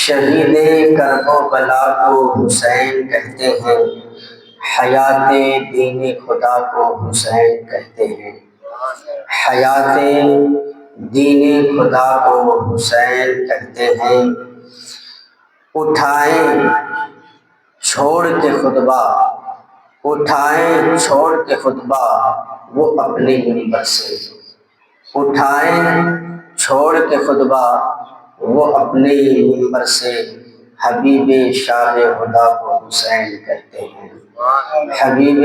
شہید کرب و بلا کو حسین کہتے ہیں، حیات دین خدا کو حسین کہتے ہیں، حیات دین خدا کو حسین کہتے ہیں۔ اٹھائیں چھوڑ کے خطبہ، اٹھائیں چھوڑ کے خطبہ وہ اپنے منبر سے، اٹھائیں چھوڑ کے خطبہ وہ اپنے منبر سے، حبیب شاہ خدا کو حسین کہتے ہیں، حبیب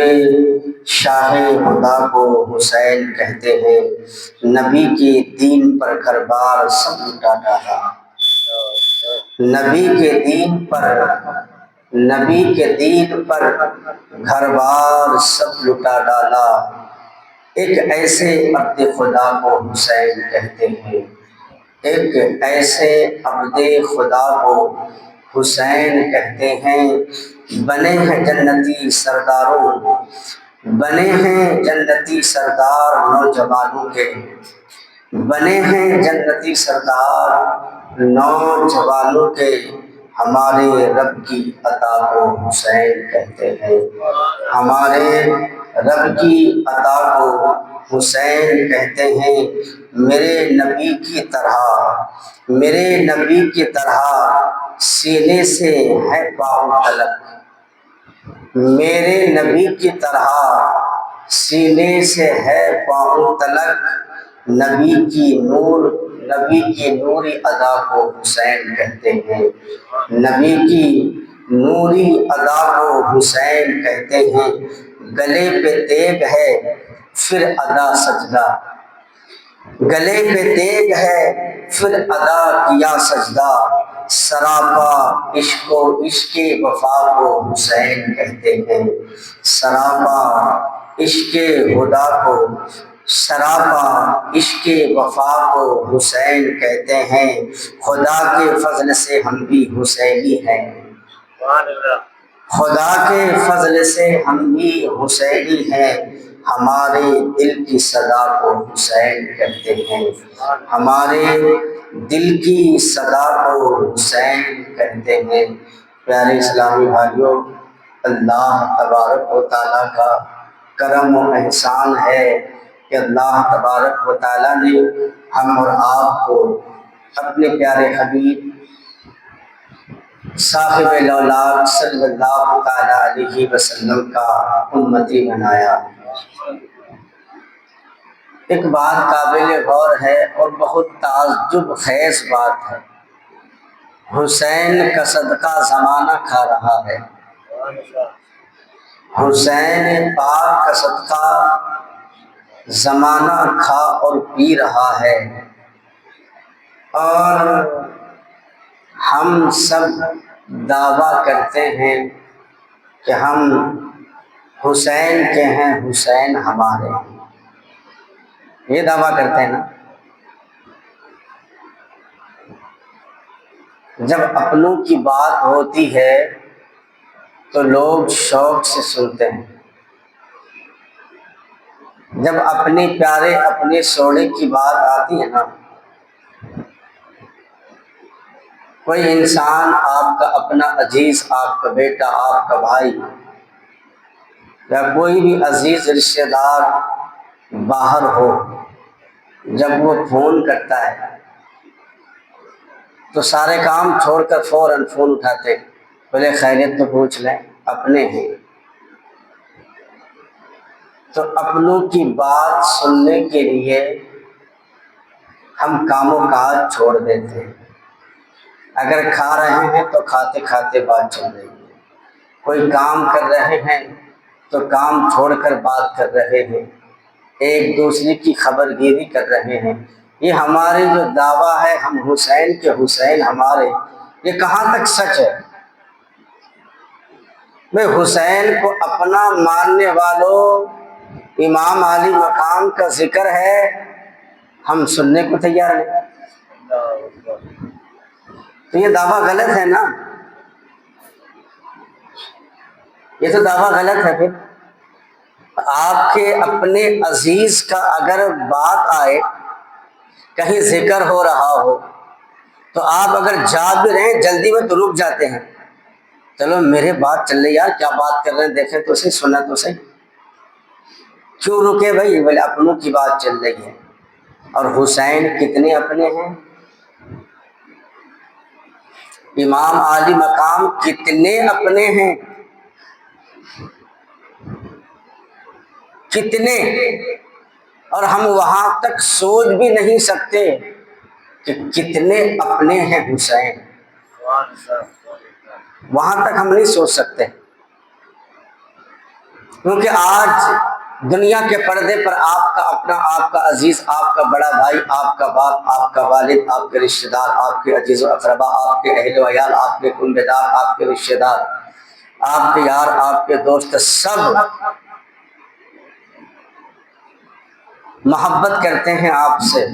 شاہ خدا کو حسین کہتے ہیں۔ نبی کے دین پر گھر بار سب لٹا ڈالا، نبی کے دین پر، نبی کے دین پر گھر بار سب لٹا ڈالا، ایک ایسے عبد خدا کو حسین کہتے ہیں، ایک ایسے عبد خدا کو حسین کہتے ہیں۔ بنے ہیں جنتی سرداروں، بنے ہیں جنتی سردار نوجوانوں کے، بنے ہیں جنتی سردار نوجوانوں کے، ہمارے رب کی عطا کو حسین کہتے ہیں، ہمارے رب کی عطا کو حسین کہتے ہیں۔ میرے نبی کی طرح، میرے نبی کی طرح سینے سے ہے پاؤں تلک، میرے نبی کی طرح سینے سے ہے پاؤں تلک، نبی کی نور، نبی کی نوری ادا کو حسین کہتے ہیں، نبی کی نوری ادا کو حسین کہتے ہیں۔ گلے پہ تیغ ہے پھر ادا سجدہ، گلے پہ تیغ ہے پھر ادا کیا سجدہ، سراپا عشق و عشق وفا کو حسین کہتے ہیں، سراپا عشق خدا کو، سراپا عشق وفا کو حسین کہتے ہیں۔ خدا کے فضل سے ہم بھی حسینی ہیں، خدا کے فضل سے ہم بھی حسینی ہیں، ہمارے دل کی صدا کو حسین کہتے ہیں، ہمارے دل کی صدا کو حسین کہتے ہیں۔ پیارے اسلامی بھائیوں، اللہ تبارک و تعالیٰ کا کرم و احسان ہے کہ اللہ تبارک و تعالیٰ نے ہم اور آپ کو اپنے پیارے حبیب صاحب لولاک صلی اللہ تعالیٰ علیہ وسلم کا امتی بنایا۔ ایک بات قابل غور ہے اور بہت تعجب خیز بات ہے، حسین کا صدقہ زمانہ کھا رہا ہے، حسین پاک کا صدقہ زمانہ کھا اور پی رہا ہے، اور ہم سب دعویٰ کرتے ہیں کہ ہم حسین کے ہیں، حسین ہمارے ہیں، یہ دعویٰ کرتے ہیں نا۔ جب اپنوں کی بات ہوتی ہے تو لوگ شوق سے سنتے ہیں، جب اپنے پیارے اپنے سوڑے کی بات آتی ہے نا، کوئی انسان آپ کا اپنا عزیز، آپ کا بیٹا، آپ کا بھائی یا کوئی بھی عزیز رشتہ دار باہر ہو، جب وہ فون کرتا ہے تو سارے کام چھوڑ کر فوراً فون اٹھاتے، بولے خیریت تو پوچھ لیں، اپنے ہیں۔ تو اپنوں کی بات سننے کے لیے ہم کام و کاج چھوڑ دیتے ہیں، اگر کھا رہے ہیں تو کھاتے کھاتے بات چل رہی ہے، کوئی کام کر رہے ہیں تو کام چھوڑ کر بات کر رہے ہیں، ایک دوسرے کی خبر گیری کر رہے ہیں۔ یہ ہمارے جو دعویٰ ہے ہم حسین کے حسین ہمارے، یہ کہاں تک سچ ہے؟ میں حسین کو اپنا ماننے والوں، امام علی مقام کا ذکر ہے، ہم سننے کو تیار ہیں، تو یہ دعویٰ غلط ہے نا، یہ تو دعویٰ غلط ہے۔ پھر آپ کے اپنے عزیز کا اگر بات آئے، کہیں ذکر ہو رہا ہو تو آپ اگر جا بھی رہے ہیں جلدی میں تو رک جاتے ہیں، چلو میرے بات چل رہی، یار کیا بات کر رہے ہیں، دیکھیں تو صحیح، سنا تو صحیح، کیوں رکے بھائی؟ بولے اپنوں کی بات چل رہی ہے۔ اور حسین کتنے اپنے ہیں، امام عالی مقام کتنے اپنے ہیں، کتنے، اور ہم وہاں تک سوچ بھی نہیں سکتے کہ کتنے اپنے ہیں حسین، وہاں تک ہم نہیں سوچ سکتے، کیونکہ آج دنیا کے پردے پر آپ کا اپنا، آپ کا عزیز، آپ کا بڑا بھائی، آپ کا باپ، آپ کا والد، آپ کے رشتہ دار، آپ کے عزیز و اقربا، آپ کے اہل و عیال، آپ کے کنبے دار، آپ کے رشتہ دار، آپ کے یار، آپ کے دوست، سب محبت کرتے ہیں آپ سے،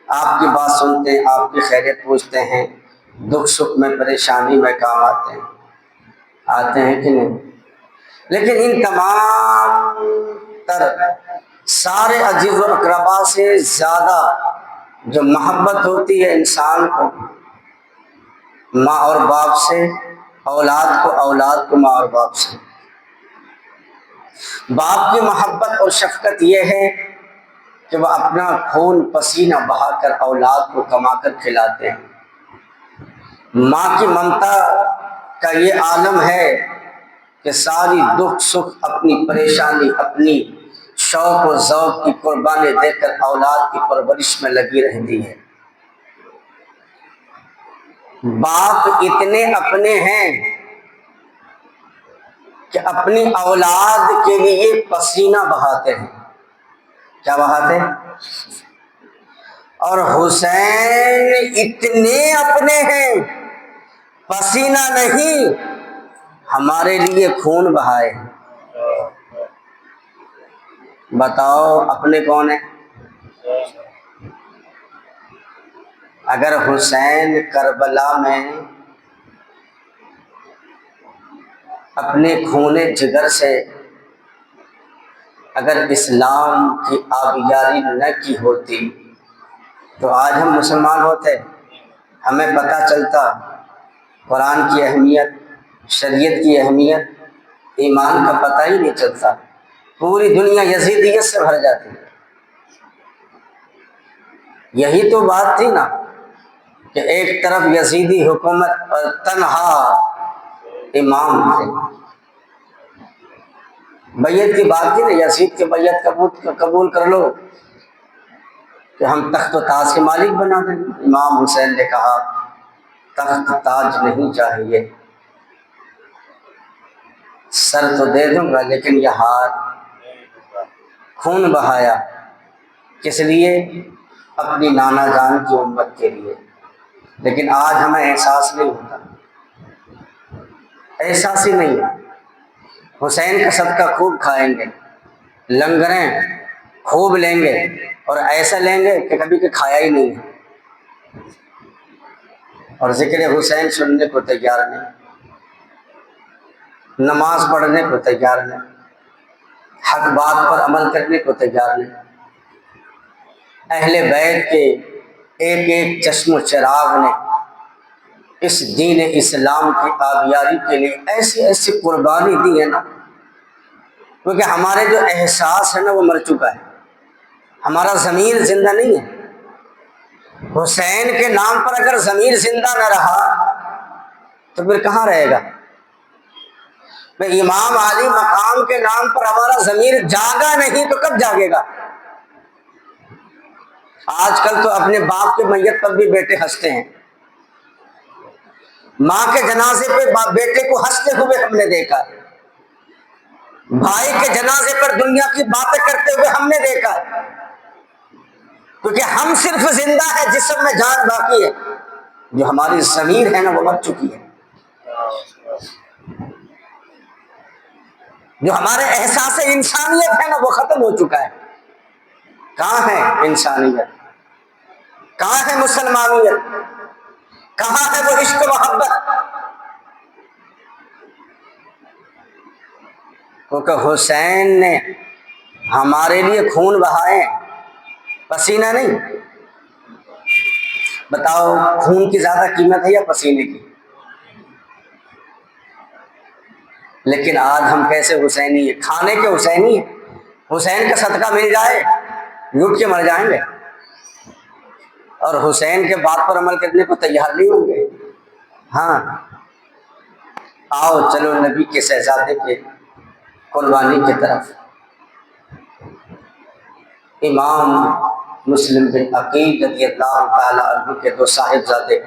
آپ کی بات سنتے ہیں، آپ کی خیریت پوچھتے ہیں، دکھ سکھ میں، پریشانی میں کام آتے ہیں کہ نہیں؟ لیکن ان تمام تر سارے عزیز و اقربا سے زیادہ جو محبت ہوتی ہے انسان کو ماں اور باپ سے، اولاد کو، اولاد کو ماں اور باپ سے۔ باپ کی محبت اور شفقت یہ ہے کہ وہ اپنا خون پسینہ بہا کر اولاد کو کما کر کھلاتے ہیں۔ ماں کی ممتا کا یہ عالم ہے کہ ساری دکھ سکھ، اپنی پریشانی، اپنی شوق و ذوق کی قربانی دے کر اولاد کی پرورش میں لگی رہتی ہے۔ باپ اتنے اپنے ہیں کہ اپنی اولاد کے لیے پسینہ بہاتے ہیں، کیا بہاتے ہیں؟ اور حسین اتنے اپنے ہیں، پسینہ نہیں، ہمارے لیے خون بہائے۔ بتاؤ اپنے کون ہیں؟ اگر حسین کربلا میں اپنے خون جگر سے اگر اسلام کی آبیاری نہ کی ہوتی تو آج ہم مسلمان ہوتے، ہمیں پتہ چلتا قرآن کی اہمیت، شریعت کی اہمیت، ایمان کا پتہ ہی نہیں چلتا، پوری دنیا یزیدیت سے بھر جاتی۔ یہی تو بات تھی نا کہ ایک طرف یزیدی حکومت اور تنہا امام تھے، بیعت کی بات تھی نا، یزید کی بیعت قبول کر لو کہ ہم تخت و تاج کے مالک بنا دیں۔ امام حسین نے کہا تخت تاج نہیں چاہیے، سر تو دے دوں گا لیکن یہ ہاتھ، خون بہایا کس لیے؟ اپنی نانا جان کی امت کے لیے۔ لیکن آج ہمیں احساس نہیں ہوتا، احساس ہی نہیں ہے۔ حسین کا صدقہ خوب کھائیں گے، لنگریں خوب لیں گے، اور ایسا لیں گے کہ کبھی کہ کھایا ہی نہیں ہے، اور ذکر حسین سننے کو تیار نہیں، نماز پڑھنے کو تیار نہیں، حق بات پر عمل کرنے کو تیار نہیں۔ اہل بیت کے ایک ایک چشم و چراغ نے اس دین اسلام کی آبیاری کے لیے ایسی ایسی قربانی دی ہے نا، کیونکہ ہمارے جو احساس ہے نا وہ مر چکا ہے، ہمارا ضمیر زندہ نہیں ہے۔ حسین کے نام پر اگر ضمیر زندہ نہ رہا تو پھر کہاں رہے گا؟ امام علی مقام کے نام پر ہمارا ضمیر جاگا نہیں تو کب جاگے گا؟ آج کل تو اپنے باپ کی میت پر بھی بیٹے ہنستے ہیں، ماں کے جنازے پہ بیٹے کو ہنستے ہوئے ہم نے دیکھا، بھائی کے جنازے پر دنیا کی باتیں کرتے ہوئے ہم نے دیکھا، کیونکہ ہم صرف زندہ ہے، جسم میں جان باقی ہے، جو ہماری ضمیر ہے نا وہ مر چکی ہے، جو ہمارے احساس انسانیت ہے نا وہ ختم ہو چکا ہے۔ کہاں ہے انسانیت؟ کہاں ہے مسلمانیت؟ کہاں ہے وہ عشق و محبت؟ کیونکہ حسین نے ہمارے لیے خون بہائے، پسینہ نہیں۔ بتاؤ خون کی زیادہ قیمت ہے یا پسینے کی؟ لیکن آج ہم کیسے حسینی ہیں، کھانے کے حسینی ہیں، حسین کا صدقہ مل جائے لوٹ کے مر جائیں گے، اور حسین کے بات پر عمل کرنے کو تیار نہیں ہوں گے۔ ہاں آؤ چلو نبی کے شہزادے کے قربانی کی طرف۔ امام مسلم بن عقیل رضی اللہ تعالی عنہ کے دو صاحبزادے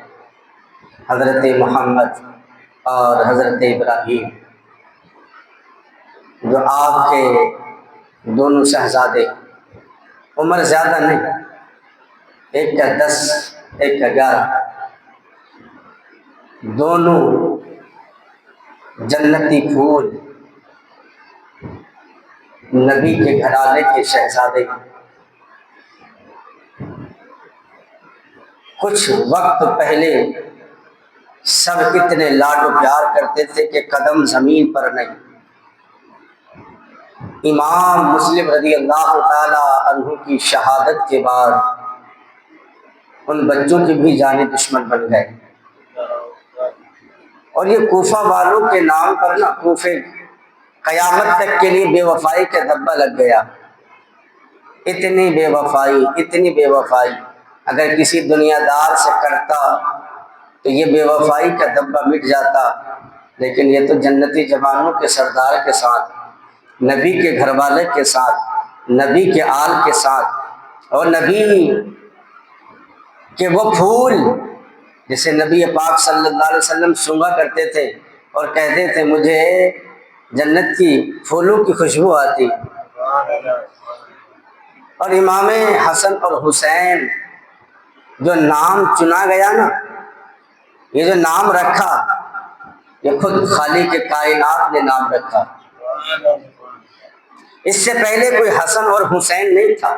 حضرت محمد اور حضرت ابراہیم، جو آپ کے دونوں شہزادے، عمر زیادہ نہیں، ایک کا 10 ایک کا 11، دونوں جنتی پھول، نبی کے گھرانے کے شہزادے، کچھ وقت پہلے سب اتنے لاڈ و پیار کرتے تھے کہ قدم زمین پر نہیں۔ امام مسلم رضی اللہ تعالی عنہ کی شہادت کے بعد ان بچوں کی بھی جانیں دشمن بن گئے، اور یہ کوفہ والوں کے نام پر نا کوفے قیامت تک کے لیے بے وفائی کا دھبہ لگ گیا۔ اتنی بے وفائی، اتنی بے وفائی، اگر کسی دنیا دار سے کرتا تو یہ بے وفائی کا دھبہ مٹ جاتا، لیکن یہ تو جنتی جوانوں کے سردار کے ساتھ، نبی کے گھر والے کے ساتھ، نبی کے آل کے ساتھ، اور نبی کہ وہ پھول جسے نبی پاک صلی اللہ علیہ وسلم سونگا کرتے تھے اور کہتے تھے مجھے جنت کی پھولوں کی خوشبو آتی، اور امام حسن اور حسین جو نام چنا گیا نا، یہ جو نام رکھا یہ خود خالق کے کائنات نے نام رکھا۔ اس سے پہلے کوئی حسن اور حسین نہیں تھا۔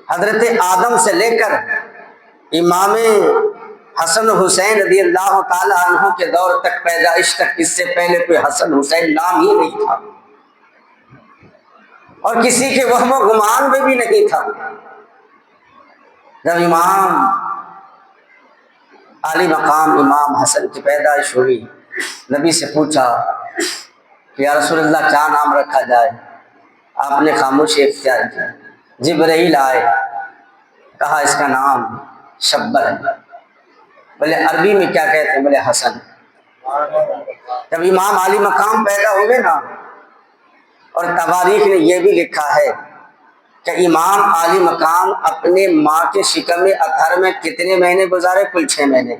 حضرت آدم سے لے کر امام حسن حسین رضی اللہ تعالی عنہ کے دور تک، پیدائش تک، اس سے پہلے کوئی حسن حسین نام ہی نہیں تھا، اور کسی کے وہم و گمان میں بھی نہیں تھا۔ جب امام عالی مقام امام حسن کی پیدائش ہوئی، نبی سے پوچھا کہ یا رسول اللہ کیا نام رکھا جائے؟ آپ نے خاموشی اختیار کی۔ جبرائیل آئے، کہا اس کا نام شبر ہے۔ بولے عربی میں کیا کہتے ہیں؟ بولے حسن۔ جب امام عالی مقام پیدا ہوئے نا، اور تواریخ نے یہ بھی لکھا ہے کہ امام عالی مقام اپنے ماں کے شکم اطہر میں کتنے مہینے گزارے؟ کل 6 مہینے۔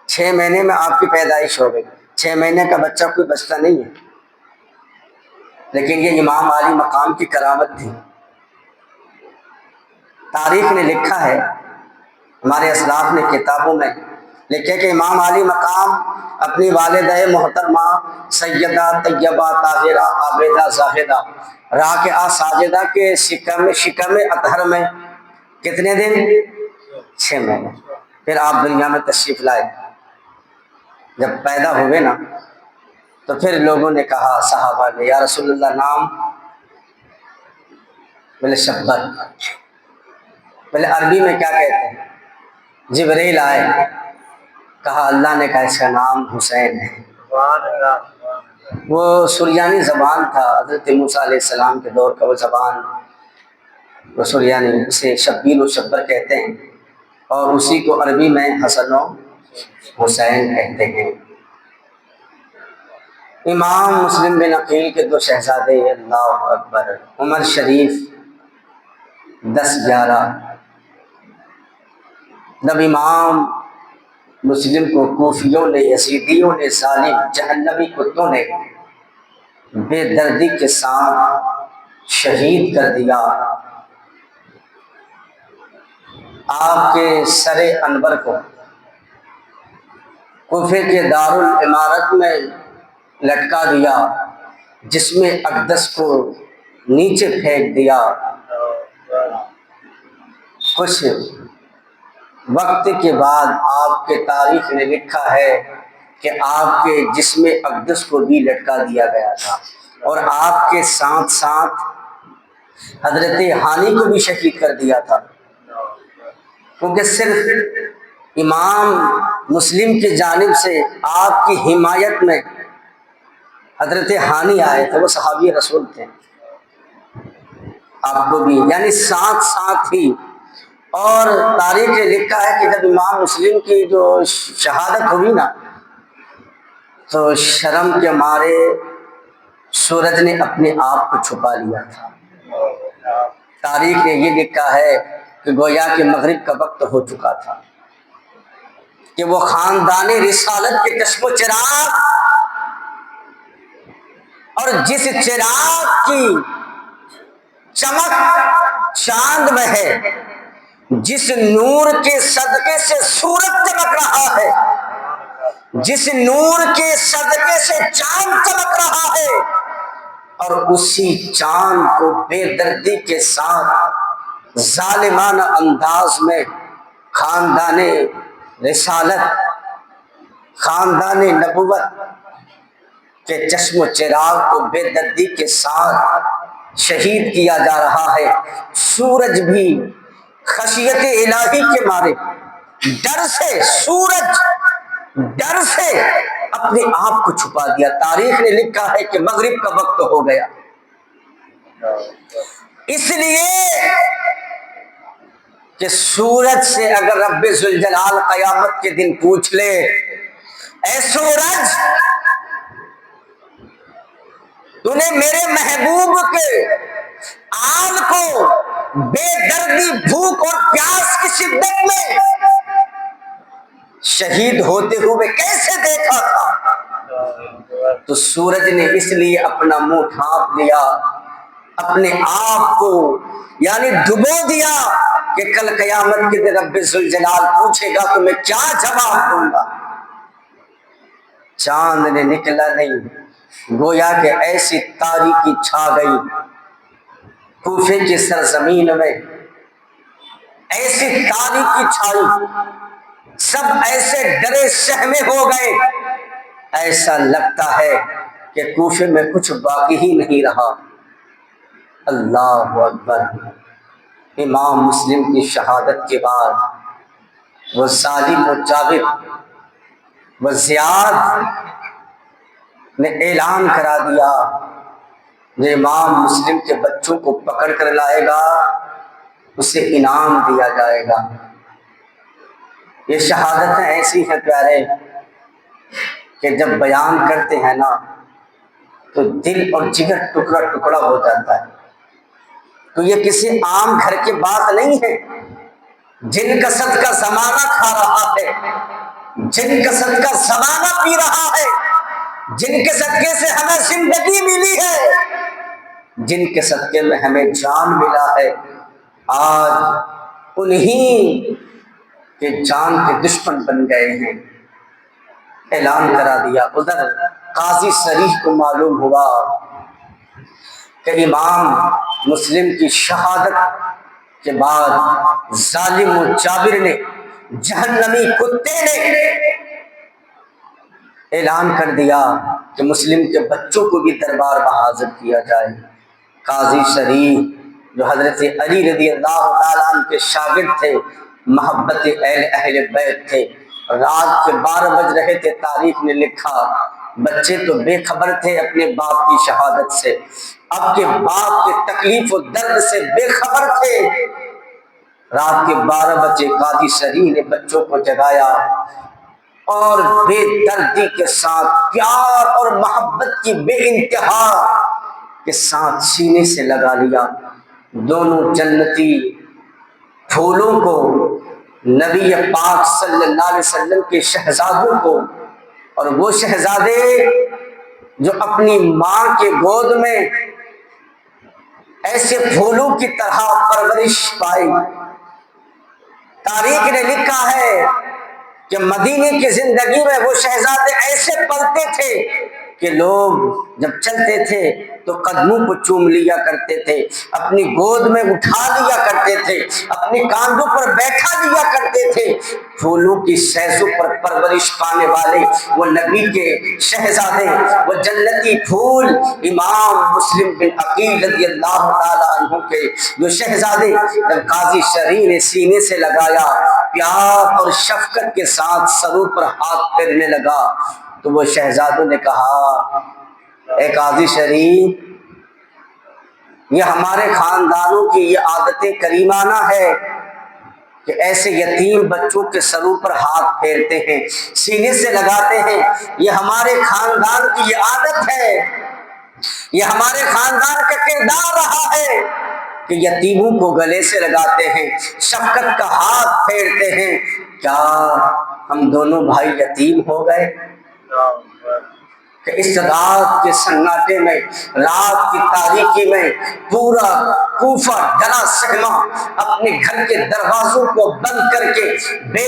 6 مہینے میں آپ کی پیدائش ہو گئی۔ 6 مہینے کا بچہ کوئی بچہ نہیں ہے، لیکن یہ امام عالی مقام کی کرامت تھی۔ تاریخ نے لکھا ہے، ہمارے اسلاف نے کتابوں میں لکھے کہ امام عالی مقام اپنی والدہ محترمہ سیدہ طیبہ طاہرہ عابدہ زاہدہ راکعہ ساجدہ کے شکم اطہر میں کتنے دن؟ 6 مہینے۔ پھر آپ دنیا میں تشریف لائے۔ جب پیدا ہوئے نا تو پھر لوگوں نے کہا، صحابہ نے، یا رسول اللہ نام؟ بولے شبر۔ بولے عربی میں کیا کہتے ہیں؟ جبرائیل آئے، کہا اللہ نے کہا اس کا نام حسین ہے۔ وہ سریانی زبان تھا، حضرت موسیٰ علیہ السلام کے دور کا وہ زبان، وہ سریانی، اسے شبیر و شبر کہتے ہیں، اور اسی کو عربی میں حسن و حسین کہتے ہیں۔ امام مسلم بن عقیل کے 2 شہزادے، اللہ اکبر، عمر شریف 10-11۔ جب امام مسلم کو کوفیوں نے، یزیدیوں نے، ظالم جہنمی کتوں نے بے دردی کے ساتھ شہید کر دیا، آپ کے سر انور کو کوفے کے دارالعمارت میں لٹکا دیا، جسم اقدس کو نیچے پھینک دیا، کچھ وقت کے بعد آپ کے تاریخ نے لکھا ہے کہ آپ کے جسم اقدس کو بھی لٹکا دیا گیا تھا، اور آپ کے ساتھ ساتھ حضرت ہانی کو بھی شہید کر دیا تھا۔ کیونکہ صرف امام مسلم کی جانب سے آپ کی حمایت میں حضرت ہانی آئے تھے، وہ صحابی رسول تھے، آپ کو بھی یعنی ساتھ ساتھ ہی۔ اور تاریخ نے لکھا ہے کہ جب امام مسلم کی جو شہادت ہوئی نا تو شرم کے مارے سورج نے اپنے آپ کو چھپا لیا تھا۔ تاریخ نے یہ لکھا ہے کہ گویا کہ مغرب کا وقت ہو چکا تھا کہ وہ خاندان رسالت کے چشم و چراغ، اور جس چراغ کی چمک چاند میں ہے، جس نور کے صدقے سے سورج چمک رہا ہے، جس نور کے صدقے سے چاند چمک رہا ہے، اور اسی چاند کو بے دردی کے ساتھ ظالمانہ انداز میں خاندان رسالت، خاندان نبوت کے چشم و چراغ کو بے دردی کے ساتھ شہید کیا جا رہا ہے۔ سورج بھی خشیت الہی کے مارے ڈر سے، سورج ڈر سے اپنے آپ کو چھپا دیا۔ تاریخ نے لکھا ہے کہ مغرب کا وقت ہو گیا، اس لیے کہ سورج سے اگر رب ذوالجلال قیامت کے دن پوچھ لے، اے سورج تو نے میرے محبوب کے آل کو بے دردی، بھوک اور پیاس کی شدت میں شہید ہوتے ہوئے کیسے دیکھا تھا؟ تو سورج نے اس لیے اپنا منہ ڈھانپ لیا، اپنے آپ کو یعنی ڈبو دیا کہ کل قیامت کے دن رب ذوالجلال پوچھے گا تو میں کیا جواب دوں گا۔ چاند نے نکلا نہیں، گویا کہ ایسی تاریکی چھا گئی کوفے کی سرزمین میں، ایسی تاریکی چھائی، سب ایسے ڈرے سہمے ہو گئے، ایسا لگتا ہے کہ کوفے میں کچھ باقی ہی نہیں رہا۔ اللہ اکبر۔ امام مسلم کی شہادت کے بعد وہ ظالم و جابر وہ زیاد نے اعلان کرا دیا جو امام مسلم کے بچوں کو پکڑ کر لائے گا اسے انعام دیا جائے گا۔ یہ شہادتیں ایسی ہیں پیارے کہ جب بیان کرتے ہیں نا تو دل اور جگر ٹکڑا ٹکڑا ہو جاتا ہے۔ تو یہ کسی عام گھر کی بات نہیں ہے۔ جن کا صدقہ زمانہ کھا رہا ہے، جن کا صدقہ زمانہ پی رہا ہے، جن کے صدقے سے ہمیں زندگی ملی ہے، جن کے صدقے میں ہمیں جان ملا ہے، آج انہی کے جان کے دشمن بن گئے ہیں۔ اعلان کرا دیا۔ ادھر قاضی صریح کو معلوم ہوا کہ امام مسلم کی شہادت کے بعد ظالم و جابر نے، جہنمی کتے نے اعلان کر دیا کہ مسلم کے بچوں کو بھی دربار میں حاضر کیا جائے۔ قاضی شریف جو حضرت علی رضی اللہ تعالیٰ عنہ کے شاگرد تھے، محبت اہل بیت تھے، رات کے 12 بج رہے تھے، تاریخ نے لکھا بچے تو بے خبر تھے اپنے باپ کی شہادت سے، اب کے باپ کے تکلیف و درد سے بے خبر تھے۔ رات کے 12 بجے قاضی شریف نے بچوں کو جگایا اور بے دردی کے ساتھ، پیار اور محبت کی بے انتہا کے ساتھ سینے سے لگا لیا۔ دونوں جنتی پھولوں کو، نبی پاک صلی اللہ علیہ وسلم کے شہزادوں کو، اور وہ شہزادے جو اپنی ماں کے گود میں ایسے پھولوں کی طرح پرورش پائی۔ تاریخ نے لکھا ہے کہ مدینے کی زندگی میں وہ شہزادے ایسے پلتے تھے کہ لوگ جب چلتے تھے تو قدموں کو چوم لیا کرتے تھے، اپنی گود میں اٹھا لیا کرتے تھے، اپنے کاندھوں پر بیٹھا لیا کرتے تھے۔ پھولوں کی سیزوں پر پرورش پانے والے وہ نبی کے شہزادے، وہ جنتی پھول امام مسلم بن عقیل رضی اللہ تعالیٰ عنہ کے جو شہزادے، جب قاضی شرعی نے سینے سے لگایا، پیار اور شفقت کے ساتھ سروں پر ہاتھ پھیرنے لگا، تو وہ شہزادوں نے کہا اے قاضی شریف، یہ ہمارے خاندانوں کی یہ عادت کریمانہ ہے کہ ایسے یتیم بچوں کے سروں پر ہاتھ پھیرتے ہیں، سینے سے لگاتے ہیں۔ یہ ہمارے خاندان کی یہ عادت ہے، یہ ہمارے خاندان کا کردار رہا ہے کہ یتیموں کو گلے سے لگاتے ہیں، شفقت کا ہاتھ پھیرتے ہیں۔ کیا ہم دونوں بھائی یتیم ہو گئے کہ اس رات کے سناٹے میں، رات کی تاریکی میں پورا کوفہ ڈرا سہما اپنے گھر کے دروازوں کو بند کر کے بے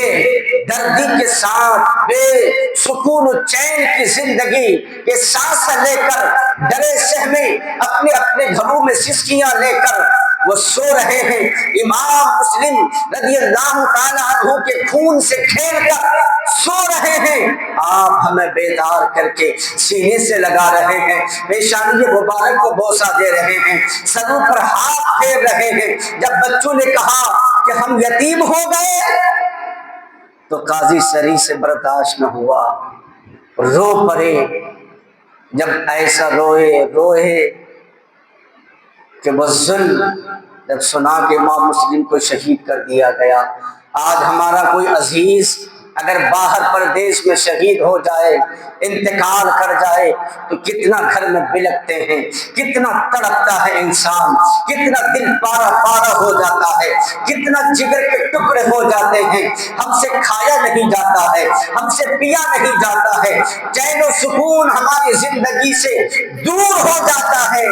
دردی کے ساتھ، بے سکون و چین کی زندگی کے سانس لے کر، ڈرے سہمے اپنے اپنے گھروں میں سسکیاں لے کر وہ سو رہے ہیں۔ امام مسلم رضی اللہ تعالیٰ عنہ کے خون سے کھیل کر سو رہے ہیں، آپ ہمیں بیدار کر کے سینے سے لگا رہے ہیں، پیشانی مبارک کو بوسہ دے رہے ہیں، سروں پر ہاتھ پھیر رہے ہیں۔ جب بچوں نے کہا کہ ہم یتیم ہو گئے تو قاضی شرعی سے برداشت نہ ہوا، رو پڑے۔ جب ایسا روئے کہ وہ ظلم جب سنا کہ امام مسلم کو شہید کر دیا گیا۔ آج ہمارا کوئی عزیز اگر باہر پردیش میں شہید ہو جائے، انتقال کر جائے، تو کتنا گھر میں بلکتے ہیں، کتنا تڑپتا ہے انسان، کتنا دل پارا پارا ہو جاتا ہے، کتنا جگر کے ٹکڑے ہو جاتے ہیں۔ ہم سے کھایا نہیں جاتا ہے، ہم سے پیا نہیں جاتا ہے، چین و سکون ہماری زندگی سے دور ہو جاتا ہے۔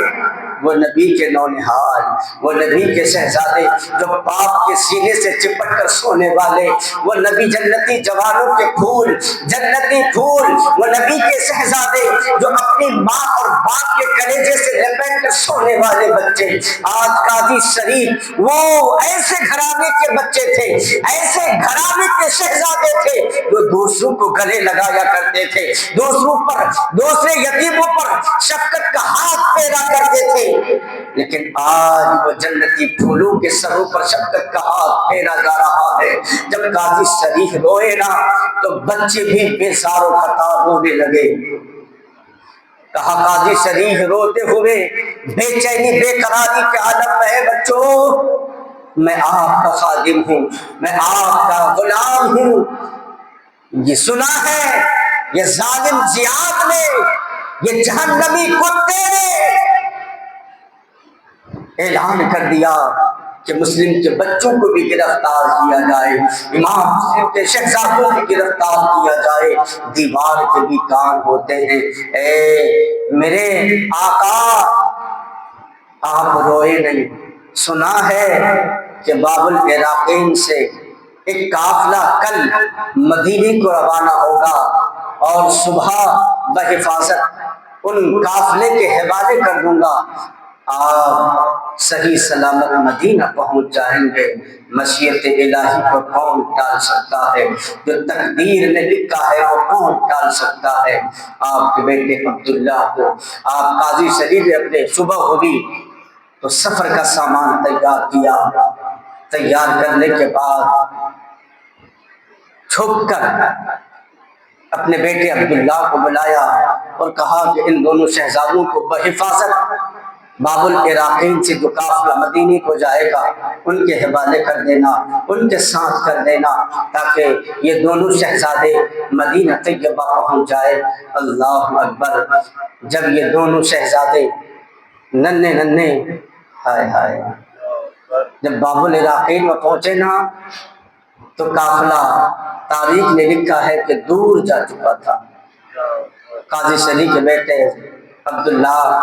وہ نبی کے نونہال، وہ نبی کے شہزادے جو باپ کے سینے سے چپٹ کر سونے والے، وہ نبی جنتی جوانوں کے پھول، جنتی پھول، وہ نبی کے شہزادے جو اپنی ماں اور باپ کے کلیجے سے لپیٹ کر سونے والے بچے۔ آج قاضی شریف وہ ایسے گھرانے کے بچے تھے، ایسے گھرانے کے شہزادے تھے جو دوسروں کو گلے لگایا کرتے تھے، دوسرے یتیموں پر شفقت کا ہاتھ پھیرا کرتے تھے۔ لیکن آج وہ جنتی پھولوں کے سروں پر شفقت کا ہاتھ پھیرا جا رہا ہے۔ جب قاضی شریف روئے نا تو بچے بھی بے سار و قطار رونے لگے۔ کہا قاضی شریف روتے ہوئے بے چینی بے قراری کے عالم میں ہے، بچوں میں آپ کا خادم ہوں، میں آپ کا غلام ہوں۔ یہ سنا ہے یہ ظالم زیاد نے، یہ جہنمی کتے نے اعلان کر دیا کہ مسلم کے بچوں کو بھی گرفتار کیا جائے، امام مسلم کے شہزادوں کو گرفتار کیا جائے۔ دیوار کے بھی کان ہوتے ہیں۔ اے میرے آقا، آپ روئے نہیں۔ سنا ہے کہ باب العراقین سے ایک قافلہ کل مدینے کو روانہ ہوگا اور صبح بحفاظت ان قافلے کے حوالے کر دوں گا، آپ صحیح سلامت مدینہ پہنچ جائیں گے۔ مشیت الہی کو کون ٹال سکتا ہے؟ جو تقدیر نے لکھا ہے وہ کون ٹال سکتا ہے؟ آپ کے بیٹے عبداللہ کو آپ قاضی شریف اپنے صبح ہوئی تو سفر کا سامان تیار کیا، تیار کرنے کے بعد چھپ کر اپنے بیٹے عبداللہ کو بلایا اور کہا کہ ان دونوں شہزادوں کو بحفاظت باب العراقین سے جو قافلہ مدینے کو جائے گا ان کے حوالے کر دینا، ان کے ساتھ کر دینا، تاکہ یہ دونوں شہزادے مدینہ طیبہ پہنچ جائے۔ اللہ اکبر! جب یہ دونوں شہزادے ننھے ہائے جب باب العراقین میں پہنچے نا تو قافلہ تاریخ نے لکھا ہے کہ دور جا چکا تھا۔ قاضی شریف کے بیٹے عبداللہ،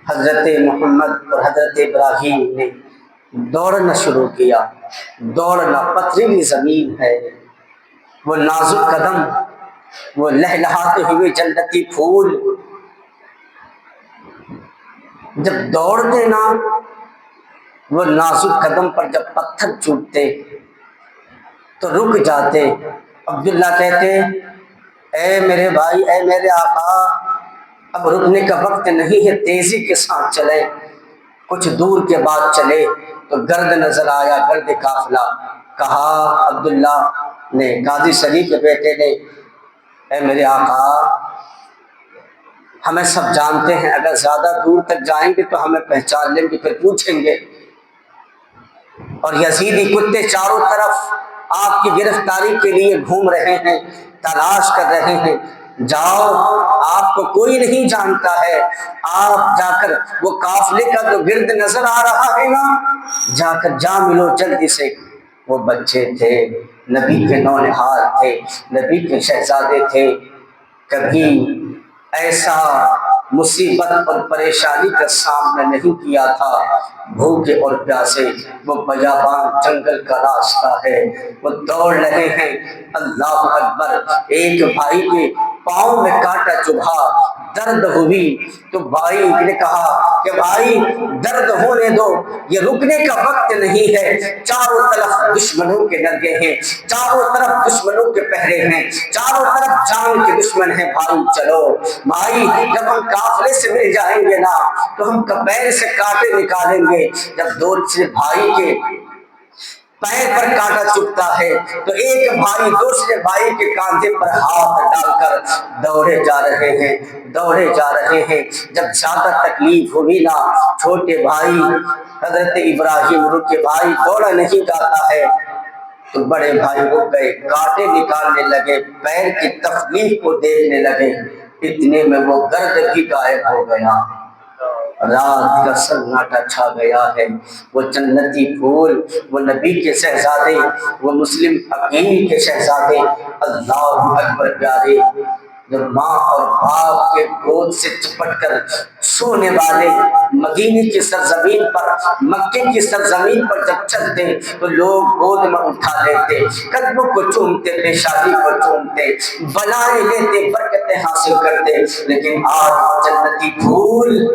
حضرت محمد اور حضرت ابراہیم نے دوڑنا شروع کیا۔ دوڑنا، پتھریلی زمین ہے، وہ نازک قدم وہ لہلہاتے ہوئے جنتی پھول جب دوڑتے نا، وہ نازک قدم پر جب پتھر چوٹتے تو رک جاتے۔ عبداللہ کہتے اے میرے بھائی، اے میرے آقا، اب رکنے کا وقت نہیں ہے، تیزی کے ساتھ چلے۔ کچھ دور کے بعد چلے تو گرد نظر آیا، گرد قافلہ۔ کہا عبداللہ نے، قاضی شریف کے بیٹے نے، اے میرے آقا، ہمیں سب جانتے ہیں، اگر زیادہ دور تک جائیں گے تو ہمیں پہچان لیں گے، پھر پوچھیں گے، اور یزیدی کتے چاروں طرف آپ کی گرفتاری کے لیے گھوم رہے ہیں، تلاش کر رہے ہیں۔ جاؤ، آپ کو کوئی نہیں جانتا ہے، آپ جا کر وہ قافلے کا تو گرد نظر آ رہا ہے نا، جا کر جا ملو جلدی سے۔ وہ بچے تھے، نبی کے نونہال تھے، نبی کے شہزادے تھے، کبھی ایسا مصیبت اور پریشانی کا سامنا نہیں کیا تھا۔ بھوکے اور پیاسے وہ بیابان جنگل کا راستہ ہے، وہ دوڑ رہے ہیں۔ اللہ اکبر! ایک بھائی کے پاؤں میں کانٹا چبھا، درد ہوئی تو بھائی نے کہا کہ بھائی درد ہونے دو، یہ رکنے کا وقت نہیں ہے، چاروں طرف دشمنوں کے لگے ہیں، چاروں طرف دشمنوں کے پہرے ہیں، چاروں طرف جان کے دشمن ہیں، بھائی چلو۔ بھائی جب ہم قافلے سے مل جائیں گے نا تو ہم کپیر سے کانٹے نکالیں گے۔ جب دو سے بھائی کے پیر پر کانٹا چبھتا ہے تو ایک بھائی دوسرے بھائی کے کاندھے پر ہاتھ ڈال کر دوڑے جا رہے ہیں، دوڑے جا رہے ہیں۔ جب زیادہ تکلیف ہوئی نا، چھوٹے بھائی حضرت ابراہیم رکے، بھائی دوڑا نہیں جاتا ہے، تو بڑے بھائی رک گئے، کانٹے نکالنے لگے، پیر کی تکلیف کو دیکھنے لگے، اتنے میں وہ گرد بھی غائب ہو گیا۔ رات کا سناٹا چھا گیا ہے۔ وہ جنتی پھول، وہ نبی کے شہزادے، وہ مسلم عقیل کے شہزادے، اللہ اکبر پیارے، جب ماں اور باپ کے گود سے چپٹ کر سونے والے مدینے کی سرزمین پر، مکے کی سرزمین پر جب چلتے تو لوگ گود میں اٹھا لیتے، قدموں کو چومتے، پیشانی کو چومتے، بلائیں لیتے، برکتیں حاصل کرتے۔ لیکن آج جنتی پھول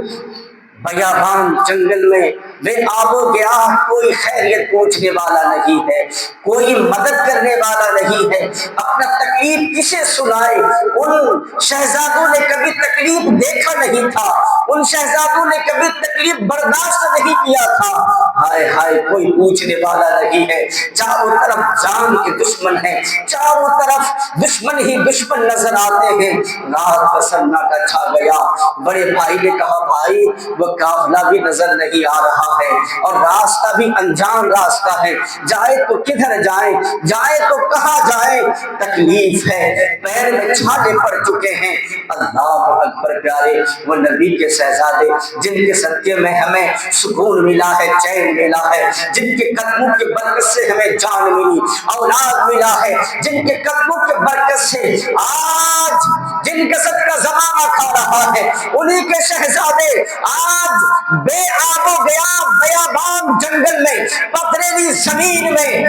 بیابان جنگل میں بے آب و گیا، کوئی خیریت پوچھنے والا نہیں ہے، کوئی مدد کرنے والا نہیں ہے، اپنا تکلیف کسے سنائے؟ ان شہزادوں نے کبھی تکلیف دیکھا نہیں تھا، ان شہزادوں نے کبھی تکلیف برداشت نہیں کیا تھا، ہائے ہائے کوئی پوچھنے والا نہیں ہے۔ چاروں طرف جان کے دشمن ہیں، چاروں طرف دشمن ہی دشمن نظر آتے ہیں۔ رات کا سناٹا چھا گیا۔ بڑے بھائی نے کہا بھائی وہ قافلہ بھی نظر نہیں آ رہا ہے اور راستہ بھی انجان راستہ ہے، جائے تو کدھر جائیں، جائے تو کہاں جائیں، تکلیف ہے، پیر میں چھالے پڑ چکے ہیں۔ اللہ اکبر پیارے، وہ نبی کے شہزادے جن کے صدقے میں ہمیں سکون ملا ہے، چین ملا ہے، جن کے قدموں کی برکت سے ہمیں جان ملی، اولاد ملا ہے، جن کے قدموں کی برکت سے آج جن کا صدقہ زمانہ کھا رہا ہے، انہی کے شہزادے آج بے آب و گیا بیابان جنگل میں، پتھریلی زمین میں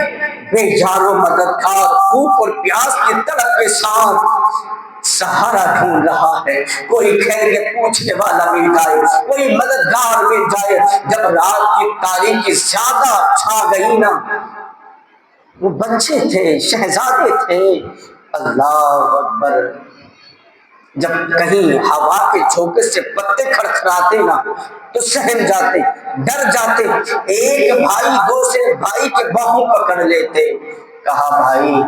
بے یار و مددگار، بھوک اور پیاس کی تڑپ کے ساتھ سہارا ڈھونڈ رہا ہے۔ کوئی خیریت پوچھنے والا مل جائے، کوئی مددگار مل جائے۔ جب رات کی تاریکی زیادہ چھا گئی نا، وہ بچے تھے، شہزادے تھے، اللہ اکبر، جب کہیں ہوا کے جھونکے سے پتے کھڑکھڑاتے نا تو سہم جاتے، ڈر جاتے، ایک بھائی دوسرے بھائی کے باہوں پکڑ لیتے۔ کہا بھائی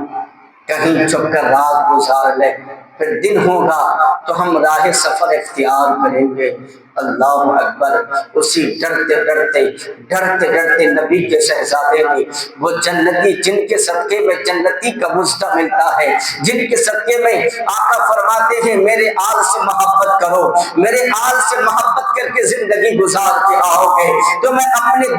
کہیں چھپ کر رات گزار لے، پھر دن ہوگا تو ہم راہ سفر اختیار کریں گے۔ اللہ اکبر، اسی ڈرتے ڈرتے ڈرتے ڈرتے نبی کے شہزادے نے وہ جنتی جن کے صدقے میں جنتی کا مژدہ ملتا ہے، جن کے صدقے میں آقا فرماتے ہیں میرے آل سے محبت کرو، میرے آل سے محبت کر کے زندگی گزار کے آؤ گے تو میں اپنے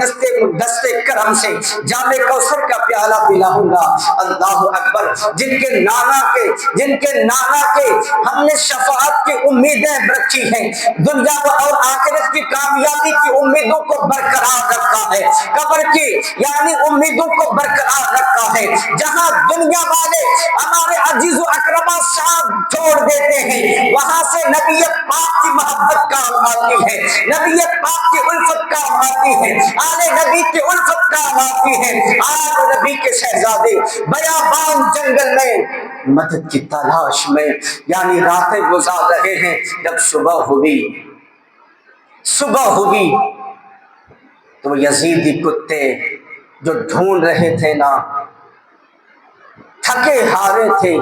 دستے کرم سے جام کوثر کا پیالہ پلاؤں گا۔ اللہ اکبر، جن کے نانا کے ہم نے شفاعت کی امیدیں رکھی ہیں، دنیا اور آخرت کی کامیابی کی امیدوں کو برقرار رکھا ہے، قبر کی یعنی امیدوں کو برقرار رکھا ہے، جہاں دنیا والے ہمارے عزیز و اکرما صاحب چھوڑ دیتے ہیں وہاں سے نبی پاک کی محبت کام آتی ہے، نبی پاک کی الفت کام آتی ہے، آل نبی کی الفت کام آتی ہے۔ آج نبی کے شہزادے بیابان جنگل میں مدد کی تلاش میں یعنی راتیں گزار رہے ہیں۔ جب صبح ہوئی تو یزیدی کتے جو ڈھونڈ رہے تھے نا، تھکے ہارے تھے،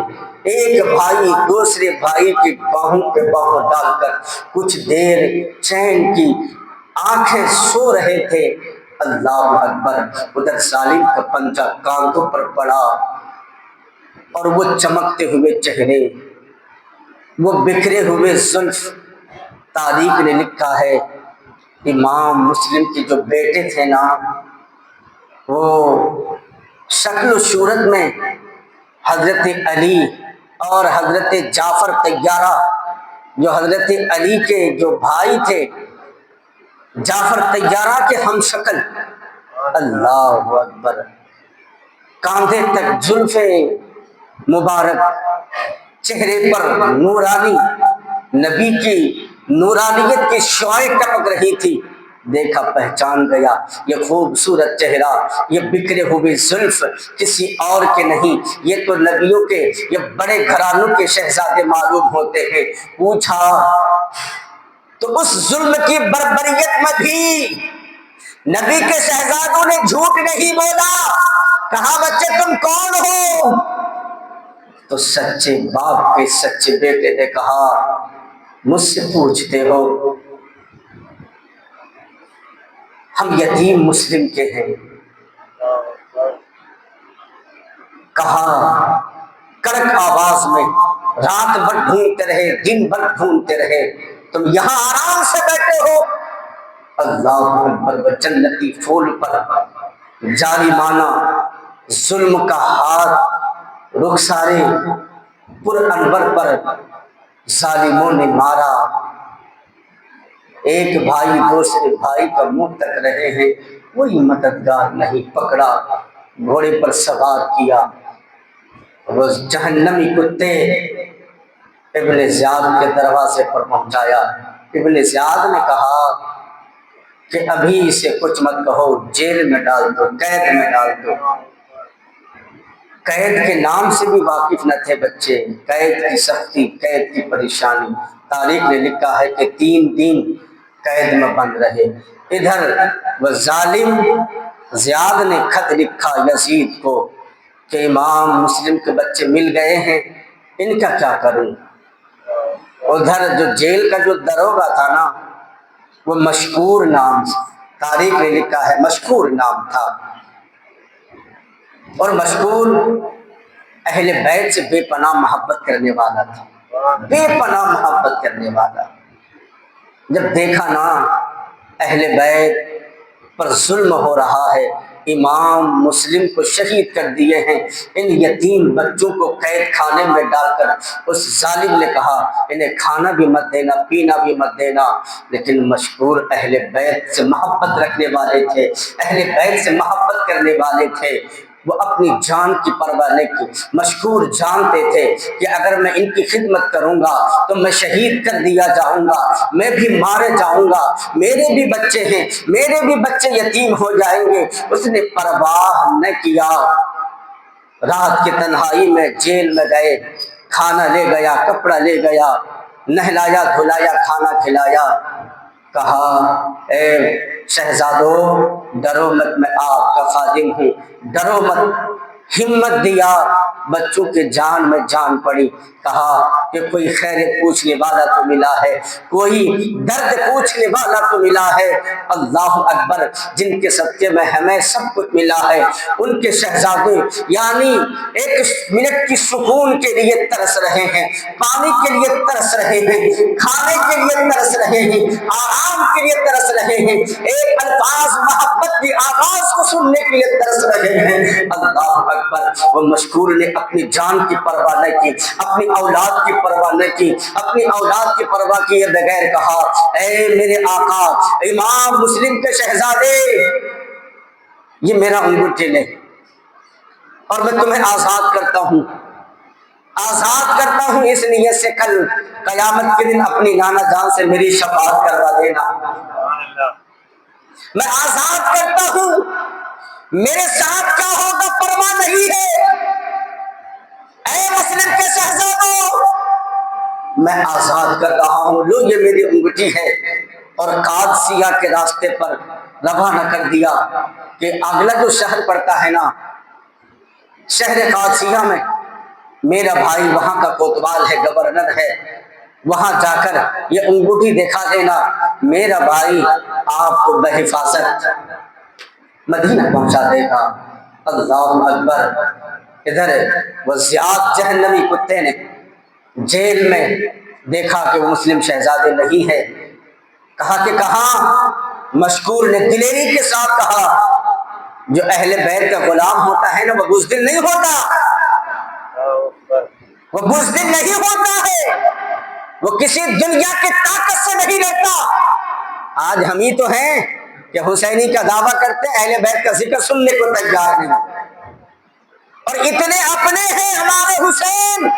ایک بھائی دوسرے بھائی کی باہوں پہ باہوں ڈال کر کچھ دیر چین کی آنکھیں سو رہے تھے۔ اللہ اکبر، ادھر ظالم کا پنجہ کاندھوں پر پڑا اور وہ چمکتے ہوئے چہرے، وہ بکھرے ہوئے زلف۔ تاریخ نے لکھا ہے امام مسلم کے جو بیٹے تھے نا، وہ شکل و صورت میں حضرت علی اور حضرت جعفر طیارہ، جو حضرت علی کے جو بھائی تھے جعفر طیارہ کے ہم شکل۔ اللہ اکبر، کاندھے تک زلفیں مبارک، چہرے پر نورانی، نبی کی نورانیت کی شعائیں ٹپک رہی تھی۔ دیکھا پہچان گیا، یہ خوبصورت چہرہ، یہ بکھرے ہوئے زلف کسی اور کے نہیں، یہ تو نبیوں کے، یہ بڑے گھرانوں کے شہزادے معلوم ہوتے ہیں۔ پوچھا تو اس ظلم کی بربریت میں بھی نبی کے شہزادوں نے جھوٹ نہیں بولا۔ کہا بچے تم کون ہو؟ تو سچے باپ کے سچے بیٹے نے کہا مجھ سے پوچھتے ہو، ہم یتیم مسلم کے ہیں۔ کہا کڑک آواز میں، رات بھر ڈھونڈتے رہے، دن بھر ڈھونڈتے رہے، تم یہاں آرام سے بیٹھے ہو۔ اللہ اکبر، وہ جنتی پھول پر ظالمانہ ظلم کا ہاتھ رخسارے پر انور پر ظالموں نے مارا۔ ایک بھائی دوسرے بھائی کا منہ تک رہے ہیں، کوئی مددگار نہیں، پکڑا گھوڑے پر سوار کیا، وہ جہنمی کتے ابن زیاد کے دروازے پر پہنچایا۔ ابن زیاد نے کہا کہ ابھی اسے کچھ مت کہو، جیل میں ڈال دو، قید میں ڈال دو۔ قید کے نام سے بھی واقف نہ تھے بچے، قید کی سختی، قید کی پریشانی۔ تاریخ نے لکھا ہے کہ 3 دن قید میں بند رہے۔ ادھر وہ ظالم زیاد نے خط لکھا یزید کو کہ امام مسلم کے بچے مل گئے ہیں، ان کا کیا کروں؟ ادھر جو جیل کا جو دروگا تھا نا، وہ مشکور نام، تاریخ نے لکھا ہے مشکور نام تھا، اور مشکور اہل بیت سے بے پناہ محبت کرنے والا تھا، بے پناہ محبت کرنے والا۔ جب دیکھا نا اہل بیت پر ظلم ہو رہا ہے، امام مسلم کو شہید کر دیے ہیں، ان یتیم بچوں کو قید خانے میں ڈال کر اس ظالم نے کہا انہیں کھانا بھی مت دینا، پینا بھی مت دینا۔ لیکن مشکور اہل بیت سے محبت رکھنے والے تھے، اہل بیت سے محبت کرنے والے تھے، وہ اپنی جان کی پرواہ نہیں کی۔ مشکور جانتے تھے کہ اگر میں ان کی خدمت کروں گا تو میں شہید کر دیا جاؤں گا، میں بھی مارے جاؤں گا، میرے بھی بچے ہیں، میرے بھی بچے یتیم ہو جائیں گے۔ اس نے پرواہ نہ کیا، رات کی تنہائی میں جیل میں گئے، کھانا لے گیا، کپڑا لے گیا، نہلایا دھلایا، کھانا کھلایا۔ کہا اے شہزادو ڈرو مت، میں آپ کا خادم ہوں، ڈرو مت۔ ہمت دیا، بچوں کے جان میں جان پڑی۔ کہا کہ کوئی خیر پوچھنے والا تو ملا ہے، کوئی درد پوچھنے والا تو ملا ہے۔ اللہ اکبر، جن کے صدقے میں ہمیں سب کچھ ملا ہے، ان کے شہزادے یعنی ایک منٹ کی سکون کے لیے ترس رہے ہیں، پانی کے لیے ترس رہے ہیں، کھانے کے لیے ترس رہے ہیں، آرام کے لیے ترس رہے ہیں، ایک الفاظ محبت کی آواز کو سننے کے لیے ترس رہے ہیں۔ اللہ اکبر، وہ مشکور نے اپنی جان کی پرواہ نہ کی، اپنی اولاد کی پرواہ نہ کی، اپنی اولاد کی پرواہ کیے بغیر کہا اے میرے آقا امام مسلم کے شہزادے، یہ میرا انگوٹھی لے اور میں تمہیں آزاد کرتا ہوں، آزاد کرتا چاہتا ہوں اس نیت سے کل قیامت کے دن اپنی نانا جان سے میری شفاعت کروا دینا. میں آزاد کرتا ہوں، میرے ساتھ کیا ہوگا پرواہ نہیں ہے. اے مسلم کے شہزادوں، میں آزاد کر رہا ہوں، لو یہ میری انگوٹھی ہے. اور قادسیہ کے راستے پر روانہ کر دیا کہ اگلا جو شہر پڑتا ہے نا، شہر قادسیہ میں میرا بھائی وہاں کا کوتوال ہے، گورنر ہے، وہاں جا کر یہ انگوٹھی دکھا دینا، میرا بھائی آپ کو بحفاظت مدینہ پہنچا دے گا. اللہ اکبر. ادھر وہ زیاد جہنمی کتے نے جیل میں دیکھا کہ وہ مسلم شہزادے نہیں ہے، کہا کہ کہاں؟ مشکور نے دلیری کے ساتھ کہا، جو اہل بیت کا غلام ہوتا ہے نا وہ بزدل نہیں ہوتا، وہ بزدل نہیں ہوتا ہے، وہ کسی دنیا کی طاقت سے نہیں رہتا. آج ہم ہی تو ہیں کہ حسینی کا دعویٰ کرتے ہیں، اہل بیت کا ذکر سننے کو تیار نہیں. اور اتنے اپنے ہیں ہمارے حسین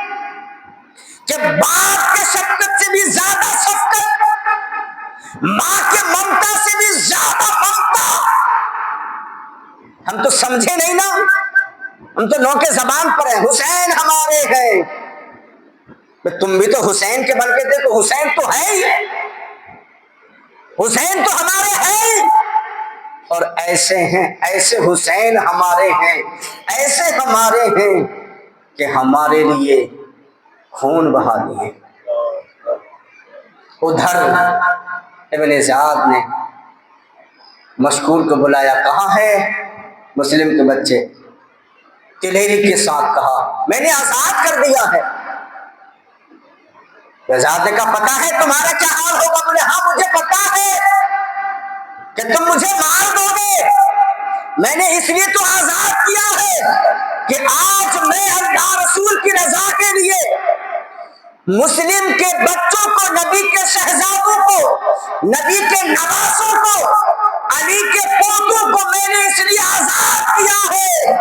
کہ باپ کے شفقت سے بھی زیادہ شفقت، ماں کے ممتا سے بھی زیادہ ممتا. ہم تو سمجھے نہیں نا، ہم تو نوکے زبان پر ہیں، حسین ہمارے ہیں. تم بھی تو حسین کے بن کے دیکھو، حسین تو ہے ہی، حسین تو ہمارے ہیں. اور ایسے ہیں، ایسے حسین ہمارے ہیں، ایسے ہمارے ہیں کہ ہمارے لیے خون بہا دیے. ادھر ابن زیاد نے مشکور کو بلایا، کہاں ہے؟ مسلم کے بچے دلیری کے ساتھ کہا، میں نے آزاد کر دیا ہے. زیاد نے کہا پتا ہے تمہارا کیا حال ہوگا؟ بولے ہاں مجھے پتا ہے کہ تم مجھے مار دو گے، میں نے اس لیے تو آزاد کیا ہے کہ آج میں اللہ رسول کی رضا کے لیے مسلم کے بچوں کو، نبی کے شہزادوں کو، نبی کے نواسوں کو، علی کے پوتوں کو میں نے اس لیے آزاد کیا ہے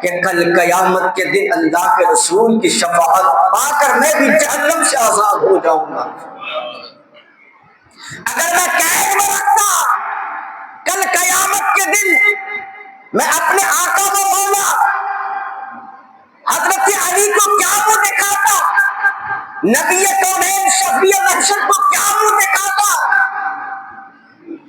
کہ کل قیامت کے دن اللہ کے رسول کی شفاعت پا کر میں بھی جہنم سے آزاد ہو جاؤں گا. اگر میں قید میں رکھتا، کل قیامت کے دن میں اپنے آقا و مولا حضرت علی کو کیا منہ دکھاتا، نبی کونین شفیع محشر کو کیا منہ دکھاتا.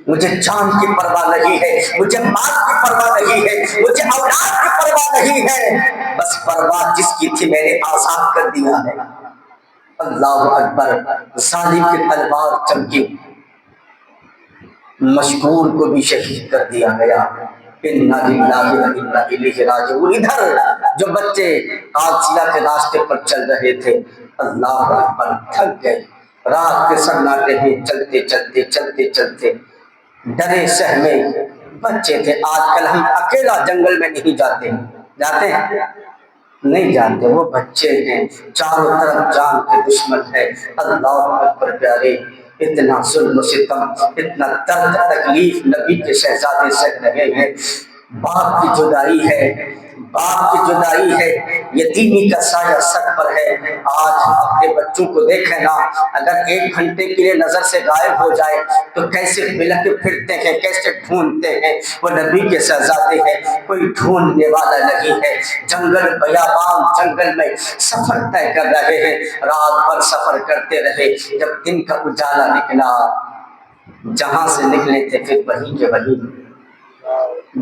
مجھے جان کی پرواہ نہیں ہے، مجھے مال کی پرواہ نہیں ہے، مجھے اولاد کی پرواہ نہیں ہے، بس پرواہ جس کی تھی میں نے آزاد کر دیا ہے. اللہ اکبر. ظالم کی تلوار چمکی، مشکور کو بھی شہید کر دیا گیا. انا للہ و انا الیہ راجعون. ادھر جو بچے قادسیہ کے راستے پر چل رہے تھے، اللہ اکبر، تھک گئے، رات کے سناٹے ہیں، چلتے چلتے چلتے چلتے ڈرے سہمے بچے تھے. آج کل ہم اکیلا جنگل میں نہیں جاتے ہیں نہیں جانتے، وہ بچے ہیں، چاروں طرف جان کے دشمن ہے. اللہ اکبر پیارے، اتنا ظلم و ستم، اتنا درد تکلیف نبی کے شہزادے سہ رہے ہیں. باپ کی جدائی ہے، باپ کی جدائی ہے، یتیمی کا سایہ سر پر ہے. آج ہم اپنے بچوں کو دیکھیں نا، اگر 1 گھنٹے کے لیے نظر سے غائب ہو جائے تو کیسے بلکے پھرتے ہیں، کیسے ڈھونڈتے ہیں. وہ نبی کے شہزادے ہیں، کوئی ڈھونڈنے والا نہیں ہے. جنگل بیابان جنگل میں سفر طے کر رہے ہیں، رات بھر سفر کرتے رہے. جب دن کا اجالا نکلا، جہاں سے نکلے تھے پھر وہیں کے وہیں.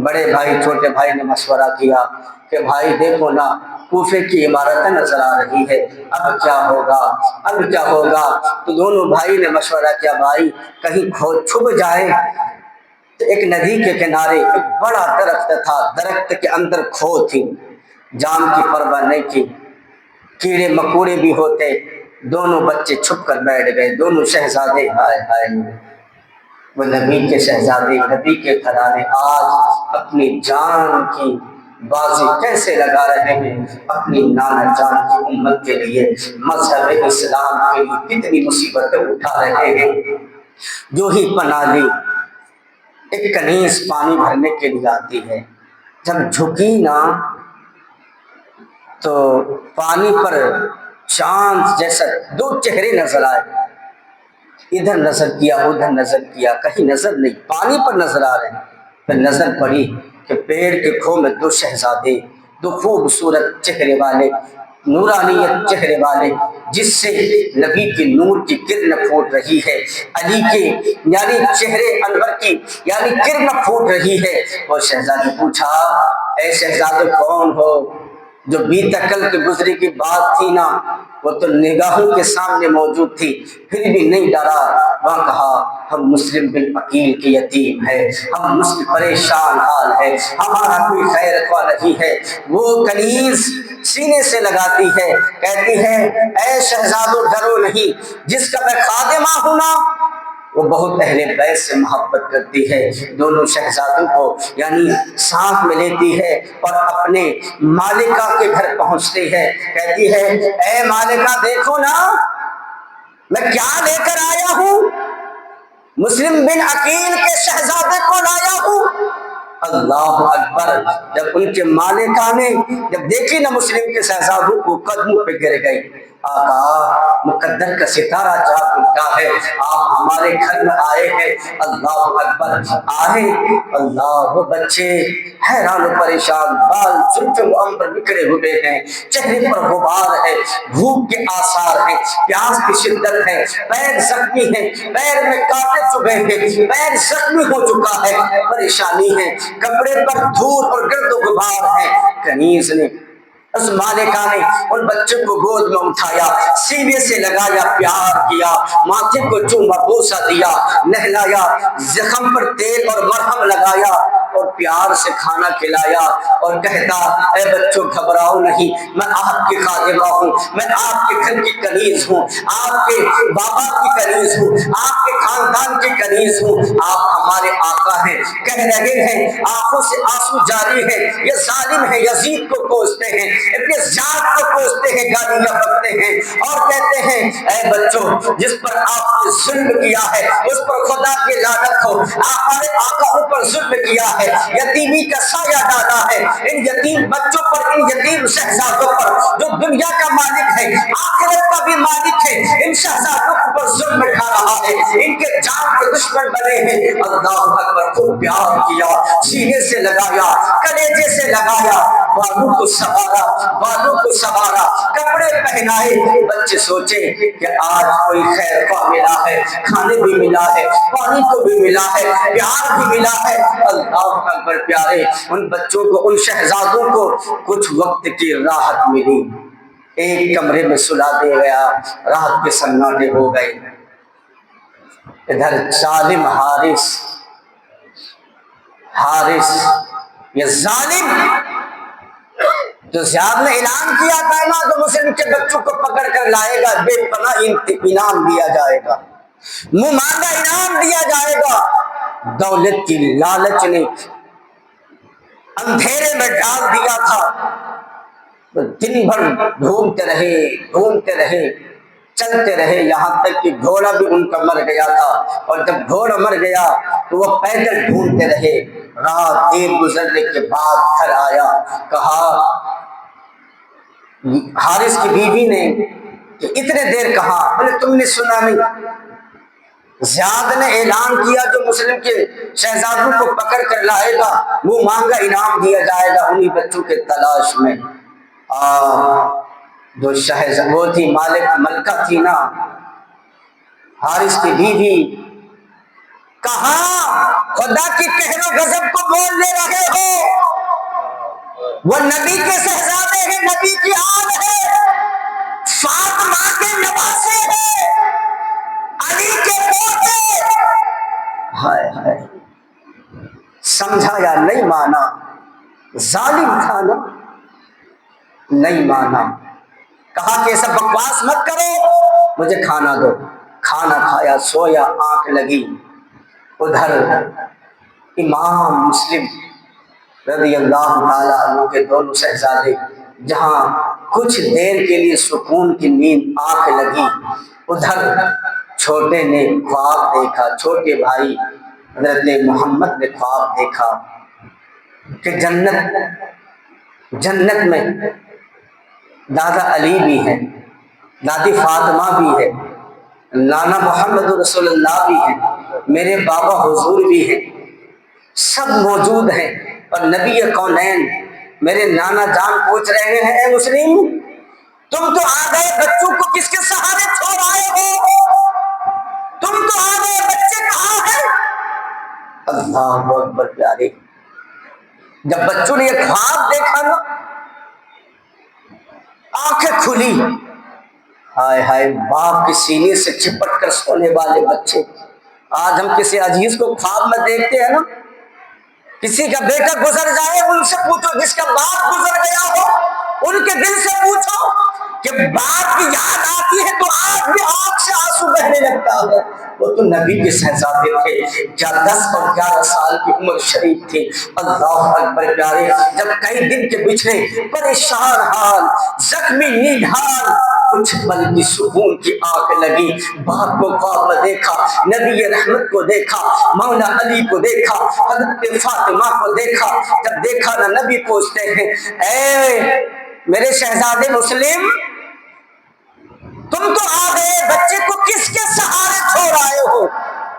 بڑے بھائی چھوٹے بھائی نے مشورہ کیا کہ بھائی دیکھو نا، کوفے کی عمارتیں نظر آ رہی ہے، اب کیا ہوگا، اب کیا ہوگا. تو دونوں بھائی نے مشورہ کیا، بھائی کہیں کھو چھپ جائے. تو ایک ندی کے کنارے ایک بڑا درخت تھا، درخت کے اندر کھو تھی، جان کی پرواہ نہیں تھی، کیڑے مکوڑے بھی ہوتے. دونوں بچے چھپ کر بیٹھ گئے، دونوں شہزادے. ہائے ہائے، وہ نبی کے شہزادے، نبی کے گھرانے آج اپنی جان کی بازی کیسے لگا رہے ہیں اپنی نانا جان کی امت کے لیے، مذہب اسلام کے لیے کتنی مصیبتیں اٹھا رہے ہیں. جو ہی پناہ لی، ایک کنیز پانی بھرنے کے لیے آتی ہے، جب جھکی نا تو پانی پر چاند جیسا دو چہرے نظر آئے، ادھر نظر کیا ادھر نظر کیا، کہیں نظر نہیں، پانی پر نظر آ رہے ہیں۔ پھر نظر پڑی کہ پیڑ کے کھو میں دو شہزادے، دو خوبصورت چہرے والے، نورانیت چہرے والے، جس سے نبی کے نور کی کرن پھوٹ رہی ہے، علی کے یعنی چہرے انور کی یعنی کرن پھوٹ رہی ہے۔ وہ شہزادے پوچھا، اے شہزادے کون ہو؟ جو بیت کل کے گزری کی بات تھی نا، وہ تو نگاہوں کے سامنے موجود تھی، پھر بھی نہیں ڈرا۔ وہاں کہا، ہم مسلم بن عقیل کے یتیم ہے، ہم مسلم پریشان حال ہے، ہمارا کوئی خیر خواہ نہیں ہے۔ وہ کنیز سینے سے لگاتی ہے، کہتی ہے، اے شہزادو ڈرو نہیں، جس کا میں خادمہ ہوں نا، وہ بہت اہل بیت سے محبت کرتی ہے۔ دونوں شہزادوں کو یعنی ساتھ میں لیتی ہے اور اپنے مالکہ کے گھر پہنچتی ہے، کہتی ہے، اے مالکہ دیکھو نا میں کیا لے کر آیا ہوں، مسلم بن عقیل کے شہزادے کو لایا ہوں۔ اللہ اکبر! جب ان کے مالکہ نے جب دیکھی نا مسلم کے شہزادوں کو، قدموں پہ گر گئی۔ آقا، مقدر کا ستارہ جاگ اٹھا ہے، آپ ہمارے گھر میں آئے ہیں۔ اللہ اکبر! آئے اللہ، وہ بچے حیران و پریشان، بال زلف و عنبر بکھرے ہوئے ہیں، چہرے پر غبار ہے، بھوک کے آثار ہیں، پیاس کی شدت ہے، پیر زخمی ہیں، پیر میں کانٹے چبھے ہیں، پیر زخمی ہو چکا ہے، پریشانی ہے، کپڑے پر دھول اور گرد و غبار ہے۔ کنیز نے، اس مالکہ نے ان بچوں کو گود میں اٹھایا، سینے سے لگایا، پیار کیا، ماتھے کو چوما، بوسہ دیا، نہلایا، زخم پر تیل اور مرہم لگایا اور پیار سے کھانا کھلایا اور کہتا، اے بچوں گھبراؤ نہیں، میں آپ کی خادمہ ہوں، میں آپ کے گھر کی کنیز ہوں، آپ کے بابا کی کنیز ہوں، آپ کے خاندان کی کنیز ہوں، آپ ہمارے آقا ہیں۔ کہہ رہے ہیں، آنکھوں سے آنسو جاری ہے، یہ ظالم ہے، یزید کو کوستے ہیں، ابن زیاد کو کوستے ہیں، گالیاں بکتے ہیں اور کہتے ہیں، اے بچوں جس پر آپ نے ظلم کیا ہے اس پر خدا کی لعنت ہو، ہمارے آقا اوپر ظلم کیا ہے، یتیمی کا سایہ ڈالا ہے ان یتیم بچوں پر، ان یتیم شہزادوں پر، جو دنیا کا مالک ہے آخرت کا بھی مالک ہے، ان شہزادوں پر ظلم ڈھا رہا ہے، ان کے جان کے دشمن بنے ہیں۔ اللہ اکبر! خوب پیار کیا، سینے سے لگایا، کلیجے سے لگایا، بالوں کو سنوارا، بالوں کو سنوارا، کپڑے پہنائے۔ بچے سوچے کہ آج کوئی خیر خواہ ملا ہے، کھانے بھی ملا ہے، پانی کو بھی ملا ہے، پیار بھی ملا ہے۔ اللہ اکبر! پیارے ان بچوں کو، ان شہزادوں کو کچھ وقت کی راحت ملی، ایک کمرے میں سلا دیا گیا، رات کے سناٹے ہو گئے۔ ادھر ظالم حارث، یہ ظالم جو زیاد نے اعلان کیا تھا نا، تو مسلم کے بچوں کو پکڑ کر لائے گا، بے پناہ انعام دیا جائے گا، منہ مانگا انعام دیا جائے گا۔ دولت کی لالچ نے اندھیرے میں ڈال دیا تھا، تو دن بھر ڈھونڈتے رہے، چلتے رہے، یہاں تک کہ گھوڑا بھی ان کا مر گیا تھا، اور جب گھوڑا مر گیا تو وہ پیدل ڈھونڈتے رہے۔ رات دیر گزرنے کے بعد گھر آیا، کہا حارث کی بیوی نے کہ اتنے دیر کہاں؟ بولے تم نے سنا نہیں، زیاد نے اعلان کیا جو مسلم کے شہزادوں کو پکڑ کر لائے گا، وہ مانگا انعام دیا جائے گا، انہی بچوں کے تلاش میں۔ جو شہزادی وہ تھی ملکہ تھی نا، حارث کی بیوی، کہاں خدا کی قہر و غضب کو بول لے رہے ہو؟ وہ نبی کے شہزادے ہیں، نبی کی آل ہے، فاطمہ کے نواسے ہیں، علی کے پوتے۔ ہائے ہائے! سمجھا یا نہیں مانا؟ ظالم تھا نا، نہیں مانا، کہا کہ ایسا بکواس مت کرو، مجھے کھانا دو۔ کھانا کھایا، سویا، آنکھ لگی، ادھر امام مسلم رضی اللہ تعالیٰ عنہ کے دونوں شہزادے، جہاں کچھ دیر کے لیے سکون کی نیند آنکھ لگی، ادھر چھوٹے نے خواب دیکھا، چھوٹے بھائی حضرت محمد نے خواب دیکھا کہ جنت میں دادا علی بھی ہیں، دادی فاطمہ بھی ہے، نانا محمد رسول اللہ بھی ہے، میرے بابا حضور بھی ہیں، سب موجود ہیں، اور نبی کونین میرے نانا جان پوچھ رہے ہیں اے مسلم تم تو آ گئے بچوں کو کس کے سہارے چھوڑ آئے ہو؟ تم تو آ گئے بچے کہاں ہیں؟ اللہ اکبر پیارے، جب بچوں نے یہ خواب دیکھا نا آنکھیں کھلی، ہائے ہائے باپ کے سینے سے چپٹ کر سونے والے بچے۔ آج ہم کسی عزیز کو خواب میں دیکھتے ہیں نا، کسی کا بیٹا گزر جائے ان سے پوچھو، جس کا باپ گزر گیا ہو ان کے دل سے پوچھو کہ باپ کی یاد آتی ہے تو آج بھی آنکھ سے آنسو بہنے لگتا ہے۔ وہ تو نبی کے شہزادے تھے، کیا 10 اور 11 سال کی عمر شریف تھی۔ اللہ اکبر پیارے، جب کئی دن کے بچھڑے پریشان حال زخمی نیڈھال کچھ پل کی سکون کی آنکھ لگی، باپ کو خواب میں دیکھا، نبی رحمت کو دیکھا، مولا علی کو دیکھا، حضرت فاطمہ کو دیکھا۔ جب دیکھا نا نبی پوچھتے ہیں اے میرے شہزادے مسلم تم تو آ گئے بچے کو کس کے سہارے چھوڑ آئے ہو؟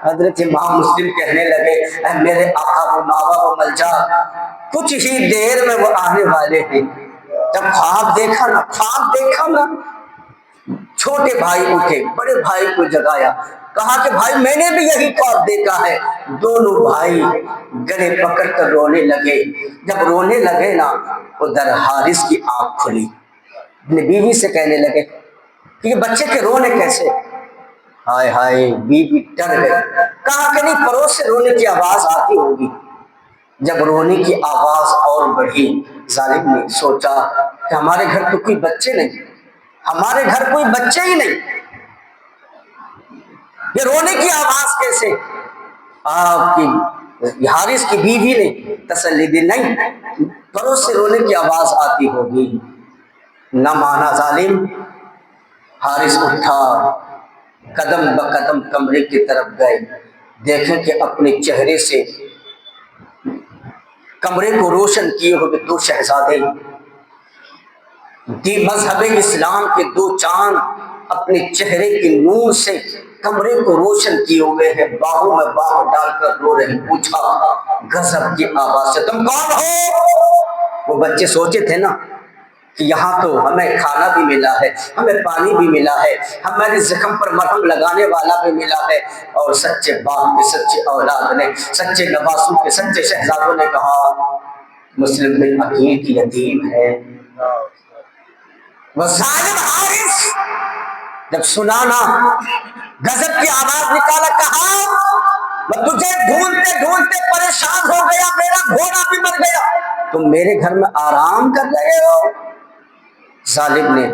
حضرت امام مسلم کہنے لگے اے میرے آقا و ماوا و ملجا کچھ ہی دیر میں وہ آنے والے ہیں۔ جب خواب دیکھا نا چھوٹے بھائی اٹھے، بڑے بھائی کو جگایا، کہا کہ بھائی میں نے بھی یہی خواب دیکھا ہے۔ دونوں بھائی گلے پکڑ کر رونے لگے۔ جب رونے لگے نا ادھر حارث کی آنکھ کھلی، اپنی بیوی سے کہنے لگے کہ یہ بچے کے رونے کیسے؟ ہائے ہائے بیوی ڈر گئی، کہا کہ نہیں پڑوس سے رونے کی آواز آتی ہوگی۔ جب رونے کی آواز اور بڑھی، ظالم نے سوچا کہ ہمارے گھر تو کوئی بچے نہیں، ہمارے گھر کوئی بچے ہی نہیں، یہ رونے کی آواز کیسے؟ آپ کی حارث کی بیوی نے تسلی دی، نہیں پڑوس سے رونے کی آواز آتی ہوگی۔ نہ مانا ظالم، حارث اٹھا، قدم بقدم کمرے کی طرف گئے، دیکھیں کہ اپنے چہرے سے کمرے کو روشن کیے ہوئے 2 شہزادے، مذہب اسلام کے 2 چاند اپنے چہرے کے نور سے کمرے کو روشن کیے ہوئے ہیں، باہوں میں باہوں ڈال کر رو رہے۔ پوچھا غضب کی آواز سے تم کون ہو؟ وہ بچے سوچے تھے نا کہ یہاں تو ہمیں کھانا بھی ملا ہے، ہمیں پانی بھی ملا ہے، ہمارے زخم پر مرہم لگانے والا بھی ملا ہے، اور سچے باپ کے سچے اولاد نے، سچے نواسوں کے سچے شہزادوں نے کہا مسلم بن عقیل کی یتیم ہے۔ وہ ظالم حارث جب سنا نا غضب کی آواز نکالا، کہا میں تجھے ڈھونڈتے ڈھونڈتے پریشان ہو گیا، میرا گھوڑا بھی مر گیا، تم میرے گھر میں آرام کر رہے ہو؟ ظالم نے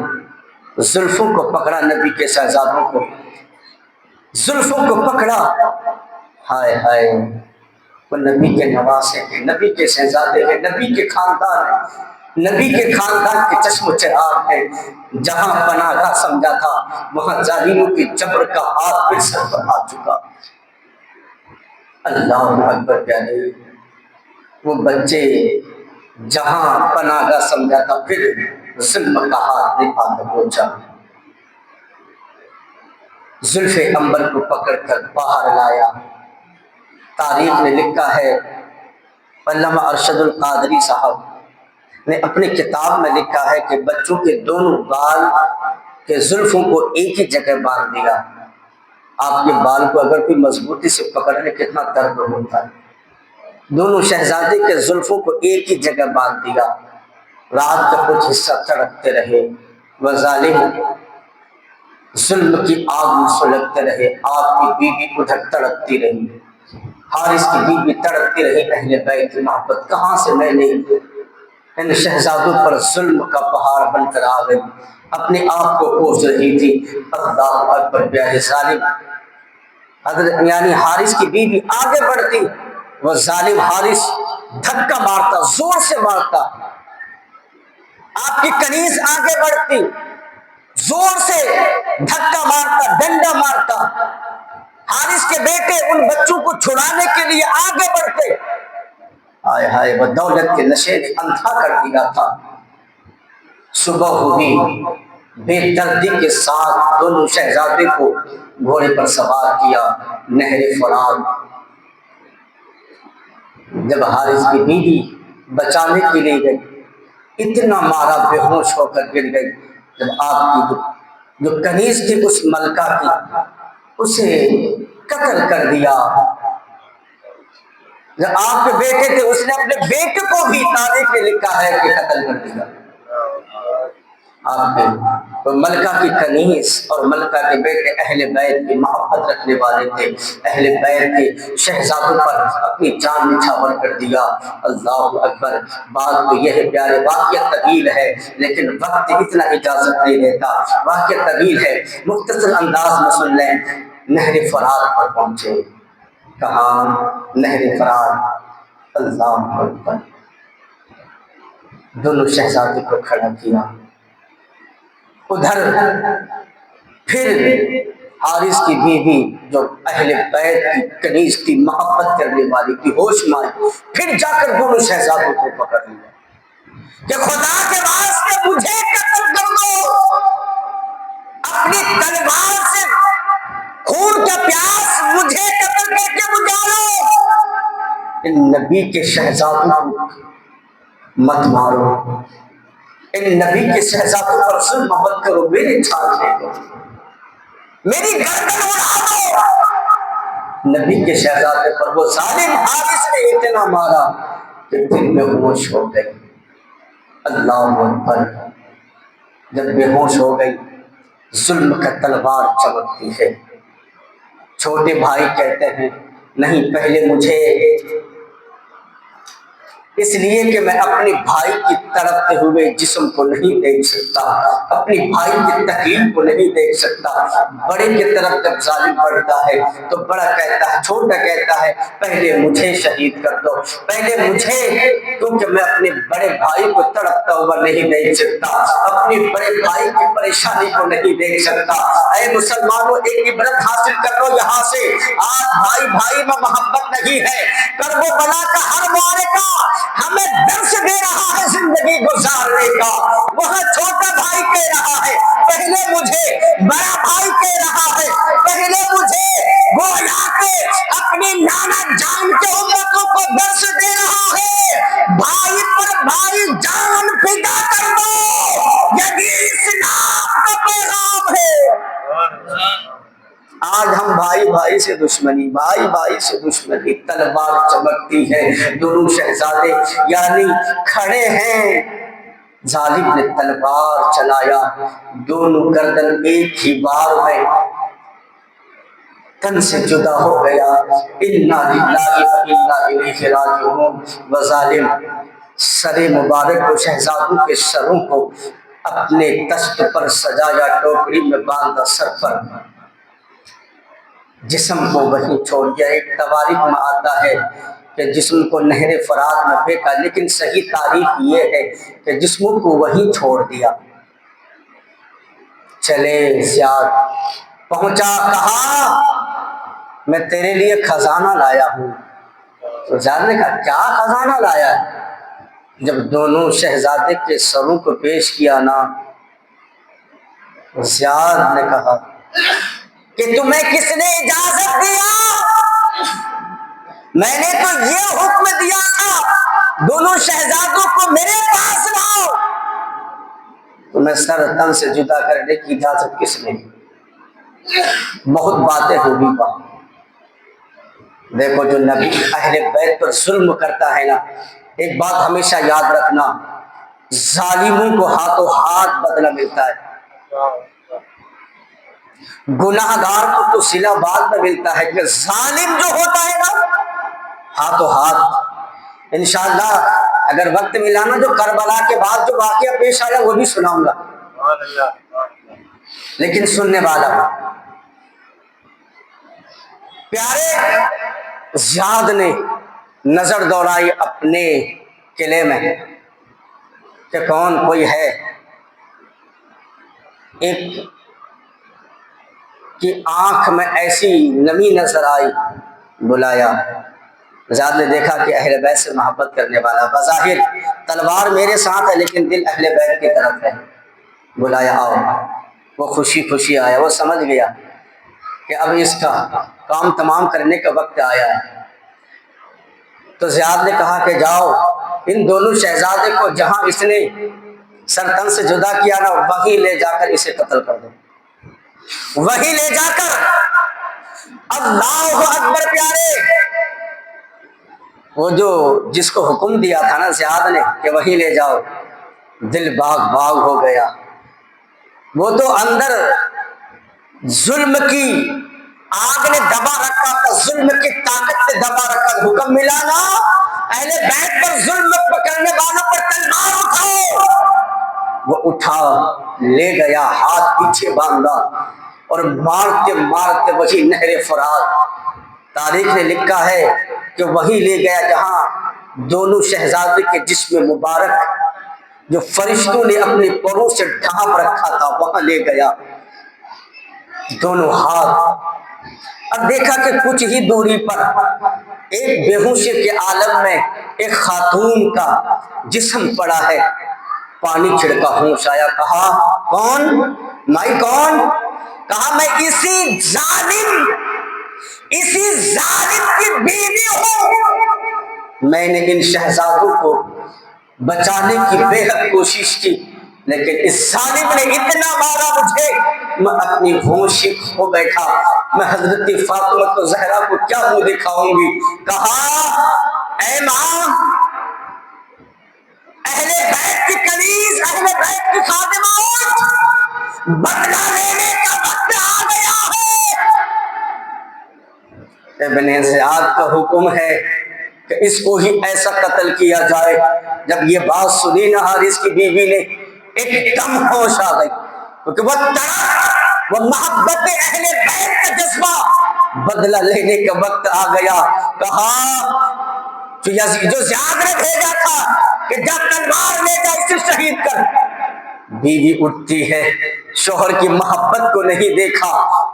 زلفوں کو پکڑا، نبی کے شہزادوں کو زلفوں کو پکڑا، ہائے ہائے وہ نبی کے نواسے ہیں، نبی کے شہزادے ہیں، نبی کے خاندان ہیں، نبی کے خاندان کے چشم و چراغ ہیں۔ جہاں پناہ گاہ سمجھا تھا وہاں ظالموں کی جبر کا ہاتھ پھر سر پر آ چکا۔ اللہ اکبر پیارے، وہ بچے جہاں پناہ گاہ سمجھا تھا پھر ظلم کا ہاتھ نے آ پہنچا، زلف عنبر کو پکڑ کر باہر لایا۔ تاریخ نے لکھا ہے، علامہ ارشد القادری صاحب نے اپنی کتاب میں لکھا ہے کہ بچوں کے دونوں بال کے زلفوں کو ایک ہی جگہ باندھ دیا۔ آپ کے بال کو اگر کوئی مضبوطی سے پکڑ لے کتنا درد ہوتا ہے۔ دونوں شہزادے کے زلفوں کو ایک ہی جگہ باندھ دیا، رات کا کچھ حصہ تڑپتے رہے، وہ ظالم ظلم کی آگ میں سلگتے رہے۔ آپ کی بیوی ادھر تڑپتی رہی، حارث کی بیوی تڑپتی رہی، اہل بیت کی محبت کہاں سے میں نے ان شہزادوں پر ظلم کا پہاڑ بن کر آ گئی، اپنے آپ کو کوس رہی تھی۔ اللہ اکبر پیارے، ظالم حضرت یعنی حارث کی بیوی آگے بڑھتی، وہ ظالم حارث دھکا مارتا، زور سے مارتا۔ آپ کی کنیز آگے بڑھتی، زور سے دھکا مارتا، ڈنڈا مارتا۔ حارث کے بیٹے ان بچوں کو چھڑانے کے لیے آگے بڑھتے، ہائے ہائے وہ دولت کے نشے نے اندھا کر دیا تھا۔ صبح ہوئی، بے دردی کے ساتھ دونوں شہزادے کو گھوڑے پر سوار کیا نہر فرات۔ جب حارث کی بیوی بچانے کے لیے گئی، اتنا مارا بے ہوش ہو کر گر گئی۔ جب آپ کی جو کنیز تھی اس ملکہ کی، اسے قتل کر دیا۔ جب آپ کے بیٹے تھے، اس نے اپنے بیٹے کو بھی تاریخ میں لکھا ہے کہ قتل کر دیا۔ آپ نے تو ملکہ کی کنیز اور ملکہ کے بیٹے اہل بیت کی محبت رکھنے والے تھے، اہل بیت کے شہزادوں پر اپنی جان نچھاور کر دیا۔ اللہ اکبر۔ بات تو یہ ہے پیارے، واقعہ طویل ہے لیکن وقت اتنا اجازت نہیں دیتا۔ واقعہ طویل ہے، مختصر انداز میں سن لیں۔ نہر فرات پر پہنچے، کہاں؟ نہر فرات۔ اللہ اکبر۔ دونوں شہزادے کو کھڑا کیا، ادھر پھر حارث کی بیوی جو اہل بیت کی کنیز تھی، محبت کرنے والی تھی، ہوش میں آئی، پھر جا کر دونوں شہزادوں کو پکڑ لیا کہ خدا کے واسطے مجھے قتل کر دو، اپنی تلوار سے خون کا پیاس مجھے قتل کر کے بجھا لو۔ ان نبی کے شہزادوں کو مت مارو، ان نبی کے شہزادوں پر ظلم مت کرو، میری چھال لے دو، میری گردن اڑا دو۔ نبی کے شہزادے پر وہ ظالم حارث نے اتنا مارا کہ دل میں ہوش ہو گئی۔ اللہ اکبر۔ جب بے ہوش ہو گئی، ظلم کا تلوار چمکتی ہے۔ چھوٹے بھائی کہتے ہیں نہیں، پہلے مجھے، اس لیے کہ میں اپنے بھائی کی تڑپتے ہوئے جسم کو نہیں دیکھ سکتا، اپنی بھائی کی تکلیف کو نہیں دیکھ سکتا۔ بڑے کی طرف جب ظالم بڑھتا ہے تو بڑا کہتا ہے، چھوٹا کہتا ہے پہلے مجھے شہید کر دو، پہلے مجھے، کیونکہ میں اپنے بڑے بھائی کو تڑپتا ہوا نہیں دیکھ سکتا، اپنے بڑے بھائی کی پریشانی کو نہیں دیکھ سکتا۔ اے مسلمانوں، ایک عبرت حاصل کر لو یہاں سے، آج بھائی بھائی میں محبت نہیں ہے، کرب و بلا کا ہر معرکہ ہمیں درس دے رہا ہے زندگی گزارنے کا۔ وہاں چھوٹا بھائی کہہ رہا ہے پہلے مجھے، بڑا بھائی کہہ رہا ہے پہلے مجھے، گویا کہ اپنی نانا جان کے امتوں کو درس دے رہا ہے، بھائی پر بھائی جان فدا کر دو، یہی اسلام کا پیغام ہے۔ آج ہم بھائی بھائی سے دشمنی، بھائی بھائی سے دشمنی، تلوار چمکتی ہے، دونوں شہزادے یعنی کھڑے ہیں، ظالم نے تلوار چلایا، دونوں گردن ایک ہی بار میں تن سے جدا ہو گیا۔ انا للہ و انا الیہ راجعون۔ وہ ظالم سر مبارک کو، شہزادوں کے سروں کو اپنے تخت پر سجایا، ٹوکری میں باندھا سر پر، جسم کو وہیں چھوڑ دیا۔ ایک تواریخ میں آتا ہے کہ جسم کو نہر فرات میں پھینکا، لیکن صحیح تاریخ یہ ہے کہ جسم کو وہیں چھوڑ دیا۔ چلے زیاد پہنچا، کہا میں تیرے لیے خزانہ لایا ہوں۔ تو زیاد نے کہا کیا خزانہ لایا ہے؟ جب دونوں شہزادے کے سروں کو پیش کیا نا، زیاد نے کہا کہ تمہیں کس نے اجازت دیا؟ میں نے تو یہ حکم دیا تھا دونوں شہزادوں کو میرے پاس لاؤ، تمہیں سر تن سے جدا کرنے کی اجازت کس نے دی؟ بہت باتیں ہوگی وہاں۔ دیکھو جو نبی اہل بیت پر ظلم کرتا ہے نا، ایک بات ہمیشہ یاد رکھنا، ظالموں کو ہاتھوں ہاتھ بدلہ ملتا ہے، گناہ گار کو تو صلہ بعد میں ملتا ہے، کہ ظالم جو ہوتا ہے نا ہاتھوں ہاتھ۔ انشاءاللہ اگر وقت ملا نا، جو کربلا کے بعد جو واقعہ پیش آیا وہ بھی سناؤں گا، لیکن سننے والا ہوں۔ پیارے زیاد نے نظر دوڑائی اپنے قلعے میں کہ کون کوئی ہے، ایک کی آنکھ میں ایسی نمی نظر آئی، بلایا۔ زیاد نے دیکھا کہ اہل بیت سے محبت کرنے والا، بظاہر تلوار میرے ساتھ ہے لیکن دل اہل بیت کی طرف ہے۔ بلایا آؤ، وہ خوشی خوشی آیا، وہ سمجھ گیا کہ اب اس کا کام تمام کرنے کا وقت آیا ہے۔ تو زیاد نے کہا کہ جاؤ ان دونوں شہزادے کو جہاں اس نے سر تن سے جدا کیا نا، وہیں لے جا کر اسے قتل کر دو، وہیں لے جا کر۔ اللہ اکبر پیارے، وہ جو جس کو حکم دیا تھا نا زیاد نے کہ وہیں لے جاؤ، دل باغ باغ ہو گیا۔ وہ تو اندر ظلم کی آگ نے دبا رکھا تھا، ظلم کی طاقت سے دبا رکھا، حکم ملا نا اہل بیت پر ظلم کرنے والوں پر تلوار اٹھاؤ، وہ اٹھا لے گیا، ہاتھ پیچھے باندھا اور مارتے مارتے وہی نہر فرات، تاریخ نے لکھا ہے کہ وہی لے گیا جہاں دونوں شہزادے کے جسم مبارک جو فرشتوں نے اپنے پروں سے ڈھانپ رکھا تھا وہاں لے گیا، دونوں ہاتھ۔ اب دیکھا کہ کچھ ہی دوری پر ایک بے ہوشی کے عالم میں ایک خاتون کا جسم پڑا ہے، پانی چھڑکا، ہوش آیا، کہا کون مائی کون؟ کہا میں اسی ظالم کی بیوی ہوں، میں نے ان شہزادوں کو بچانے کی بے حد کوشش کی لیکن اس ظالم نے اتنا مارا مجھے، میں اپنی ہوش کھو بیٹھا، میں حضرت فاطمہ زہرا کو کیا منہ دکھاؤں گی؟ کہا اے ماں، اہل بیت کی کنیز، اہل بیت کی خادمات، بدلہ لینے کا وقت آ گیا ہے۔ ابن زیاد کا حکم ہے کہ اس کو ہی ایسا قتل کیا جائے۔ جب یہ بات سنی نا حارث کی بیوی نے، ایک دم ہوش آ گئی، کیونکہ وہ طرف وہ محبت اہل بیت کا جذبہ، بدلہ لینے کا وقت آ گیا۔ کہا جو زیاد نے بھیجا تھا کہ جا تلوار لے جا اسے شہید کر، بیوی اٹھتی ہے، شوہر کی محبت کو نہیں دیکھا،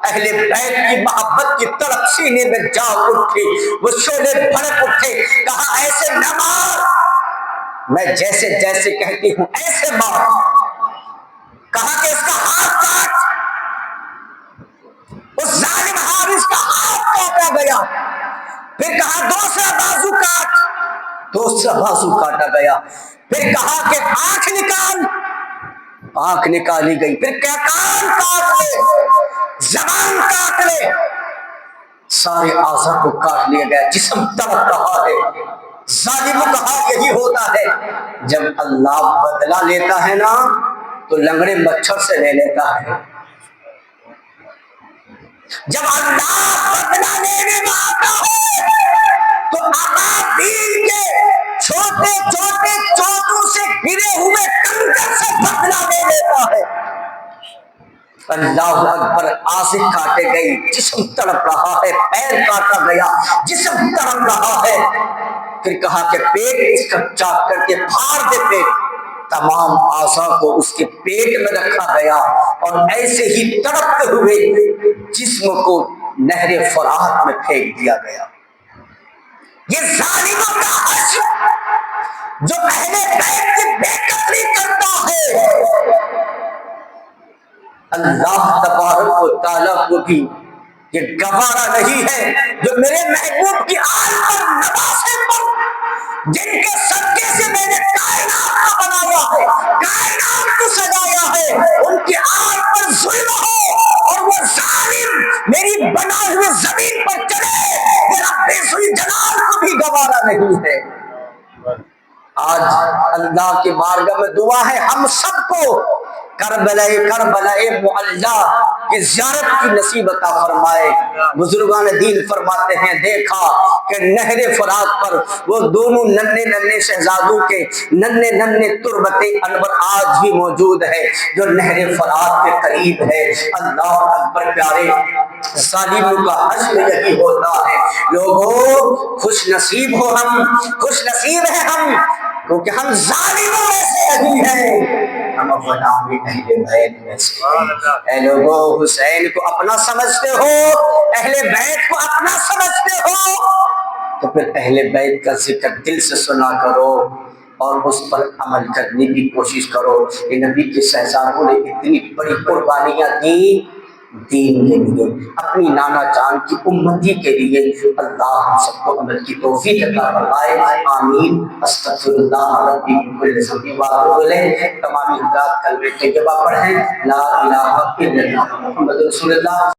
اہل بیت کی محبت کی تڑپ سینے میں جاگ اٹھی، وہ شعلے بھڑک اٹھے، کہا ایسے نہ مار، میں جیسے جیسے کہتی ہوں ایسے مار۔ کہا کہ اس کا ہاتھ کاٹ، اس ظالم حارث کا ہاتھ کاٹا گیا، پھر کہا دوسرا بازو کاٹ، دوسرا بازو کاٹا گیا، پھر کہا کہ آنکھ نکال، آنکھ نکالی گئی، پھر کیا کان کاٹ لے، زبان کاٹ لے، سارے اعضاء کو کاٹ لیا گیا، جسم تڑپ رہا ہے۔ ظالموں کا حال یہی ہوتا ہے، جب اللہ بدلہ لیتا ہے نا تو لنگڑے مچھر سے لے لیتا ہے، جب اللہ بدلہ لینے میں آتا ہے تو ابابیل کے چھوٹے چھوٹے چوٹوں سے گرے ہوئے کنکر سے بدلہ لے لیتا ہے۔ اللہ اکبر، آنکھیں کاٹے گئی، جسم تڑپ رہا ہے، پیر کاٹا گیا، جسم تڑپ رہا ہے، پھر کہا کہ پیٹ اس کا چاک کر کے پھاڑ دے پیٹ، تمام اعضاء کو اس کے پیٹ میں رکھا گیا اور ایسے ہی تڑپتے ہوئے جسم کو نہر فرات میں پھینک دیا گیا۔ یہ ظالموں کا حشر جو اہل بیت کی بے قدری کرتا ہے، اللہ تبارک و تعالیٰ کو بھی یہ گوارا نہیں ہے، جو میرے محبوب کی آل پر نواسے پر، جن کے صدقے سے میں نے کائنات کو بنایا ہے، کائنات کو سجایا ہے، ان کی آل پر ظلم ہو اور وہ ظالم میری بنائی ہوئی زمین پر چلے، یہ رب ذوالجلال کو بھی گوارا نہیں ہے۔ آج اللہ کی بارگاہ میں دعا ہے ہم سب کو کربلا معلی کی زیارت کی نصیب عطا فرمائے۔ بزرگان دین فرماتے ہیں دیکھا کہ نہر فرات پر وہ دونوں ننھے ننھے شہزادوں کے ننھے ننھے تربت انور آج بھی موجود ہے جو نہر فرات کے قریب ہے۔ اللہ اکبر پیارے، ظالموں کا حشر یہی ہوتا ہے۔ لوگوں خوش نصیب ہو ہم، خوش نصیب ہیں ہم، کیونکہ ہم ظالموں میں سے نہیں ہیں، ہم غلام اہل بیت میں سے ہیں۔ اے لوگوں، حسین کو اپنا سمجھتے ہو، اہل بیت کو اپنا سمجھتے ہو، تو پھر اہل بیت کا ذکر دل سے سنا کرو۔ اور اس پر عمل کرنے کی کوشش کرو۔ کہ نبی کے شہزادوں نے اتنی بڑی قربانیاں دی دین کے لیے، اپنی نانا جان کی امتی کے لیے۔ اللہ ہم سب کو عمل کی توفیق عطا فرمائے، آمین۔ استغفر اللہ ربی من کل ذنب واتوب الیہ۔ تمام حضرات کلمہ طیبہ پڑھیں، لا الہ الا اللہ محمد رسول اللہ۔